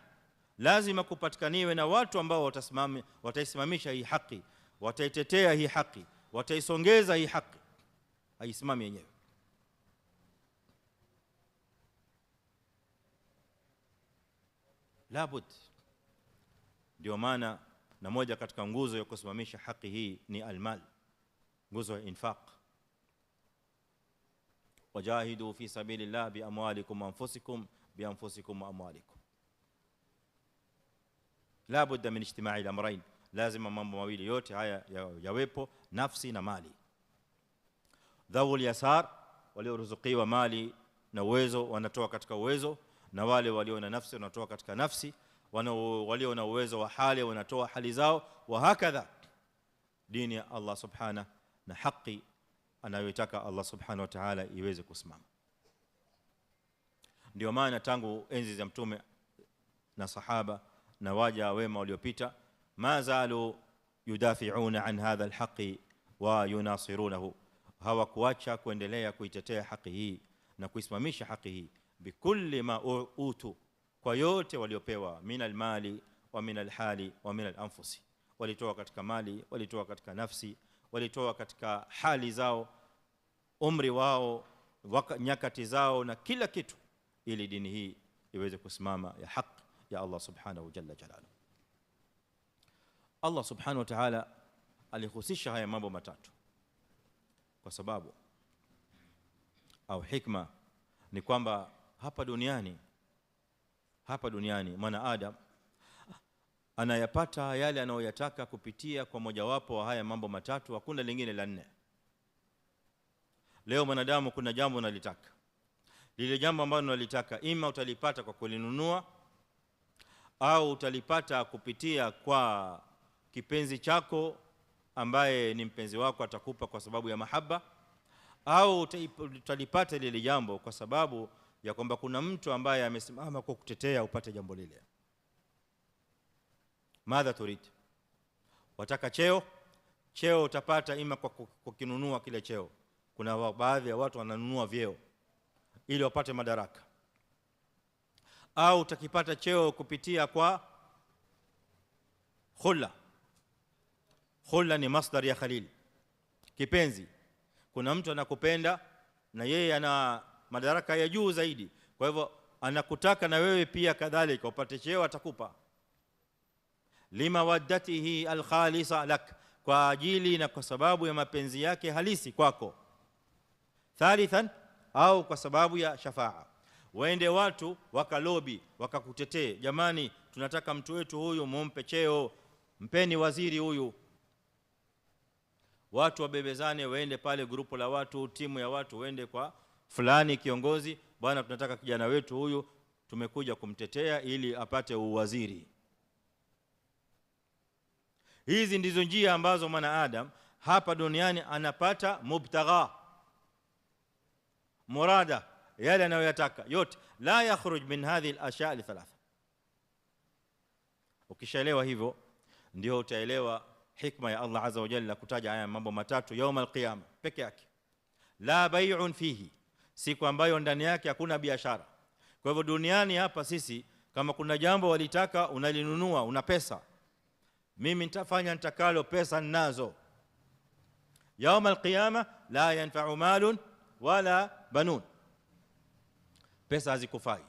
S1: Lazima kupatikaniwe na watu ambao wataisimamisha hii haki, wataitetea hii haki, wataisongeza hii haki, haisimami yenyewe. Labud. Ndio maana na moja katika nguzo ya kusimamisha haki hii ni almal, nguzo ya infaq. Wajahidu fi sabilillah bi amwalikum anfusikum bi anfusikum wa amwalikum. La budda min ijtima'i al-amrayn, lazima mambo mawili yote haya yawepo, nafsi na mali. Dhawul yasar, walioruzukiwa mali na uwezo wanatoa katika uwezo, na wale walio na nafsi wanatoa katika nafsi, walio na uwezo wa hali wanatoa hali zao, wa hakadha. Dini ya Allah subhanahu na haki anayotaka Allah subhanahu wa ta'ala iweze kusimama. Ndio maana tangu enzi za mtume na sahaba na waja wema waliopita, ma zalu yudafi'una an hadha alhaqi wa yunasirunahu, hawakuacha kuendelea kuitetea haki hii na kuisimamisha haki hii bikulli ma utu, kwa yote waliopewa, min almali wa min alhali wa min alanfusi. Walitoa katika mali, walitoa katika nafsi, walitoa katika hali zao, umri wao, nyakati zao na kila kitu, ili dini hii iweze kusimama ya haki ya Allah subhanahu jalla jalaluhu. Allah subhanahu wa ta'ala alihusisha haya mambo matatu kwa sababu au hikma ni kwamba hapa duniani mwana Adam anayapata yale anayoyataka kupitia kwa mojawapo wa haya mambo matatu, hakuna lingine la nne. Leo mwanadamu kuna jambo unalitaka, lile jambo ambalo unalitaka ima utalipata kwa kulinunua, au utalipata kupitia kwa kipenzi chako ambaye ni mpenzi wako atakupa kwa sababu ya mahaba, au utalipata lile jambo kwa sababu ya kwamba kuna mtu ambaye amesimama kwa kutetea upate jambo lile. Madha turid? Wataka cheo utapata ima kwa kukinunua kile cheo. Kuna baadhi ya watu wananunua vyeo ili wapate madaraka. Au utakipata cheo kupitia kwa khulla ni masdar ya khalil, kipenzi. Kuna mtu anakupenda na yeye ana madaraka ya juu zaidi, kwa hivyo anakutaka na wewe pia kadhalika upate cheo, atakupa limawaddatihi alkhalisa lak, kwa ajili na kwa sababu ya mapenzi yake halisi kwako. Thalithan, au kwa sababu ya shafaa, waende watu wakalobi wakakutetee, jamani tunataka mtu wetu huyu mumpe cheo, mpeni waziri huyu. Watu wabebezane, waende pale grupu la watu, timu ya watu, waende kwa fulani kiongozi, bwana tunataka kijana wetu huyu, tumekuja kumtetea ili apate uwaziri. Hizi ndizo njia ambazo mwana Adam hapa duniani anapata mubtagha, murada, yale anayoyataka yote. La yakhruj min hadhihi al-ashya' al-thalatha. Ukishaelewa hivyo ndio utaelewa hikma ya Allah azza wa jalla kutaja haya mambo matatu يوم القيامه peke yake. La bay'un fihi, siku ambayo ndani yake hakuna biashara. Kwa hivyo duniani hapa sisi kama kuna jambo walitaka unalinunua, una pesa, mimi nitafanya nitakalo, pesa ninazo. يوم القيامه la yanfa'u malun wala banun, pesa hazikufai.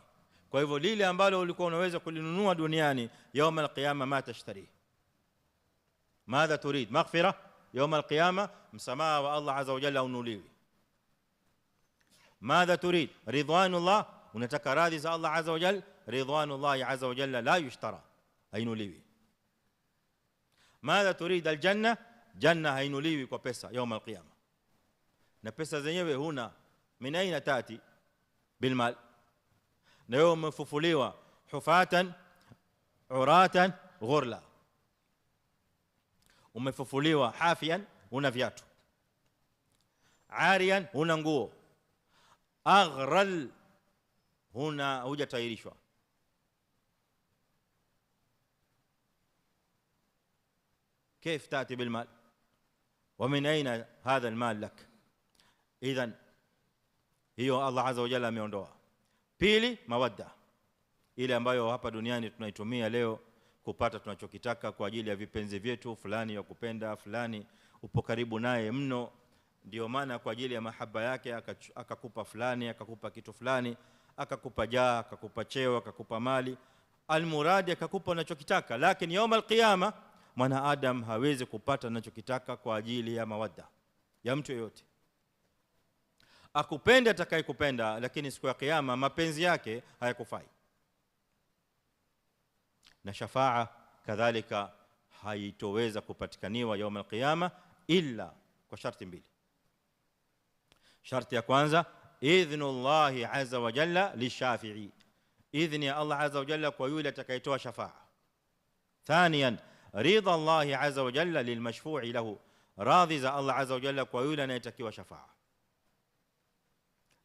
S1: Kwa hivyo lile ambalo ulikuwa unaweza kulinunua duniani, يوم القيامه ma tashtari. ماذا تريد؟ مغفرة يوم القيامة، مسامحة والله عز وجل unuliwi. ماذا تريد؟ رضوان الله، unataka radhi za Allah azza wa jalla. رضوان الله عز وجل لا يشترى، hainuliwi. ماذا تريد؟ الجنة، جنة hainuliwi kwa pesa يوم القيامة. na pesa zenyewe huna, min aina tati? bilmal. na wewe umefufuliwa hufatan uratan ghurla, umefufuliwa hafian, una viatu, arian, una nguo, aghral, hujatahirishwa. كيف تأتي بالمال ومن أين هذا المال لك؟ إذن hiyo Allah azza wa jalla ameondoa. Pili, mawadda, ile ambayo hapa duniani tunaitumia leo kupata tunachokitaka kwa ajili ya vipenzi vyetu, fulani ya kupenda, fulani upo karibu naye mno, ndio maana kwa ajili ya mahaba yake akakupa fulani, akakupa kitu fulani, akakupa jaa, akakupa cheo, akakupa mali, almuradi akakupa unachokitaka. Lakini يوم القيامه mwana adam hawezi kupata anachokitaka kwa ajili ya mawadda ya mtu yote. Akupende atakayekupenda, lakini siku ya kiyama mapenzi yake hayakufai. Na shafaa kadhalika haitoweza kupatikaniwa يوم القيامه illa kwa sharti mbili. Sharti ya kwanza, idhnullahi azza wa jalla lishafi'i, idhni ya Allah azza wa jalla kwa yule atakayetoa shafaa. Thaniyan, ridha Allah azza wa jalla lilmashfu'i lahu, radhi za Allah azza wa jalla kwa yule anayetakiwa shafaa.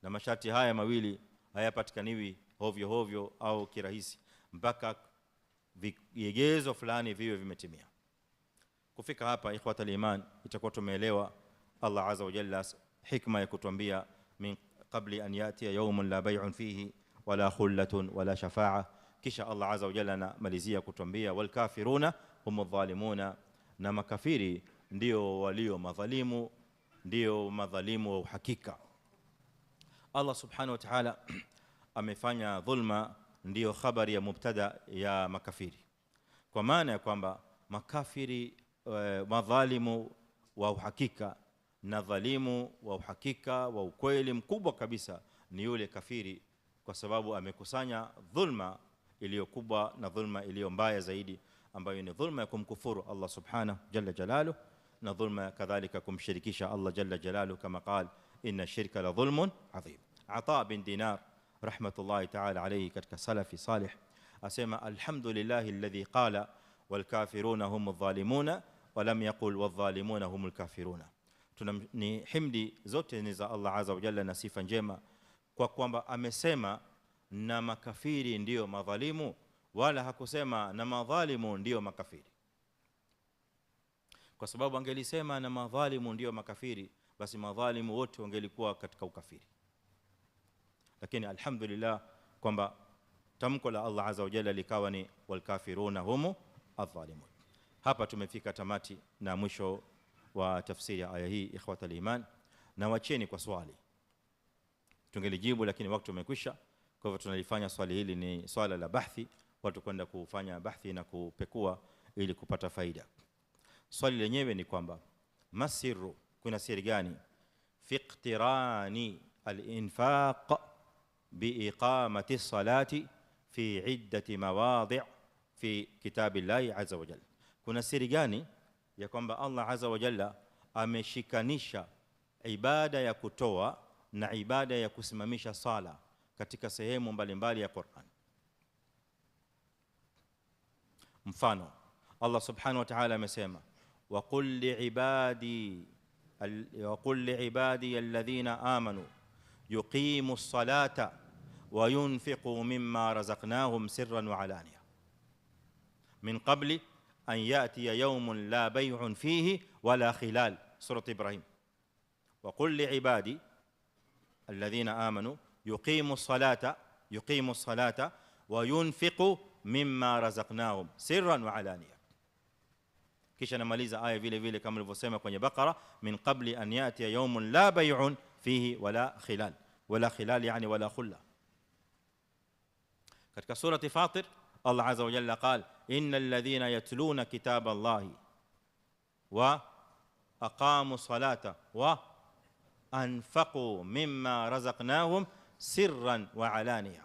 S1: Na masharti haya mawili hayapatikaniwi hovyo hovyo au kirahisi, mpaka vigezo fulani viwe vimetimia. Kufika hapa ikhwatal iman, itakuwa tumeelewa Allah azza wa jalla hikma ya kutuambia min qabli an yati yawmun la bay'un fihi wala khullatun wala shafa'a. Kisha Allah azza wa jalla anamalizia kutuambia wal kafiruna hum dhalimuna, na makafiri ndio walio madhalimu, ndio madhalimu wa uhakika. Allah subhanahu wa ta'ala amefanya dhulma ndio khabari ya mubtada ya makafiri, kwa maana ya kwamba makafiri madhalimu wa uhakika na dhalimu wa uhakika wa ukweli mkubwa kabisa ni yule kafiri, kwa sababu amekusanya dhulma iliyo kubwa na dhulma iliyo mbaya zaidi, ambayo ni dhulma ya kumkufuru Allah subhanahu jalla jalaluhu, na dhulma kadhalika kumshirikisha Allah jalla jalaluhu, kama qala inna shirka la dhulmun adhim. Ata bin Dinar rahmatullahi ta'ala alayhi katika salafi salih asema alhamdulillahi alladhi qala wal kafiruna hum adh-dhalimuna wa lam yaqul wadh-dhalimuna hum al-kafiruna. Ni himdi zote ni za Allah azza wa jalla na sifa njema kwa kwamba amesema na makafiri ndio madhalimu, wala hakusema na madhalimu ndio makafiri. Kwa sababu angelisema na madhalimu ndio makafiri, basi madhalimu wote wangelikuwa katika ukafiri. Lakini alhamdulillah kwamba tamko la Allah azza wa jalla likawa ni wal kafiruna hum adh-dhalimun. Hapa tumefika tamati na mwisho wa tafsiri ya aya hii ikhwatal iman, na wacheni kwa swali. Tungelijibu lakini wakati umekwisha, kwa hivyo tunalifanya swali hili ni swala la bahthi, watu kwenda kufanya bahthi na kupekua ili kupata faida. Swali lenyewe ni kwamba masiru, kuna siri gani fi iqtirani al-infaq biiqamati as-salati fi iddati mawadi' fi kitabillahi azza wa jalla? Kuna siri gani ya kwamba Allah azza wa jalla ameshikanisha ibada ya kutoa na ibada ya kusimamisha sala katika sehemu mbalimbali ya Qur'an? Mfano, Allah subhanahu wa ta'ala amesema wa qul li'ibadi alladhina amanu yuqimu as-salata wa yunfiqu mimma razaqnahum sirran wa alaniya min qabli an ya'tiya yawmun la bay'un fihi wala khilal. Surah Ibrahim. Wa qul li'ibadi alladhina amanu yuqimu as-salata wa yunfiqu mimma razaqnahum sirran wa alaniya. Kisha namaliza aya vile vile kama nilivyosema kwenye Baqara, min qabli an ya'tiya yawmun la bay'un fihi wala khilal yani wala khulla. Katika surati Fatir Allah azza wa jalla qala innal ladhina yatluna kitaba Allahi wa aqamu salata wa anfaqu mimma razaqnahum sirran wa alaniya.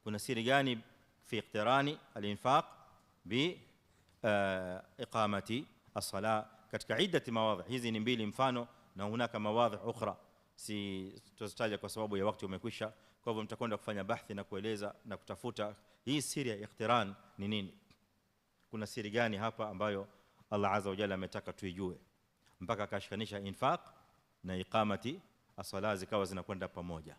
S1: Kuna siri gani fi iqtirani al-infaq bi iqamati as-salah katika iddati mawadhi? Hizi ni mbili mfano, na hunaka mawadhi ukhra si tutataja kwa sababu ya wakati umekwisha. Kwa hivyo mtakwenda kufanya bahthi na kueleza na kutafuta hii siri ya iqtiran ni nini. Kuna siri gani hapa ambayo Allah azza wa jalla ametaka tuijue mpaka akashikanisha infaq na iqamati as-salah zikawa zinakwenda pamoja?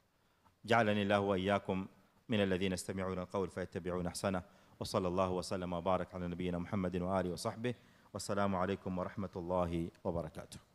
S1: جعلني الله وإياكم من الذين يستمعون القول فيتبعون أحسنه. وصلى الله وسلم وبارك على نبينا محمد وآله وصحبه. والسلام عليكم ورحمة الله وبركاته.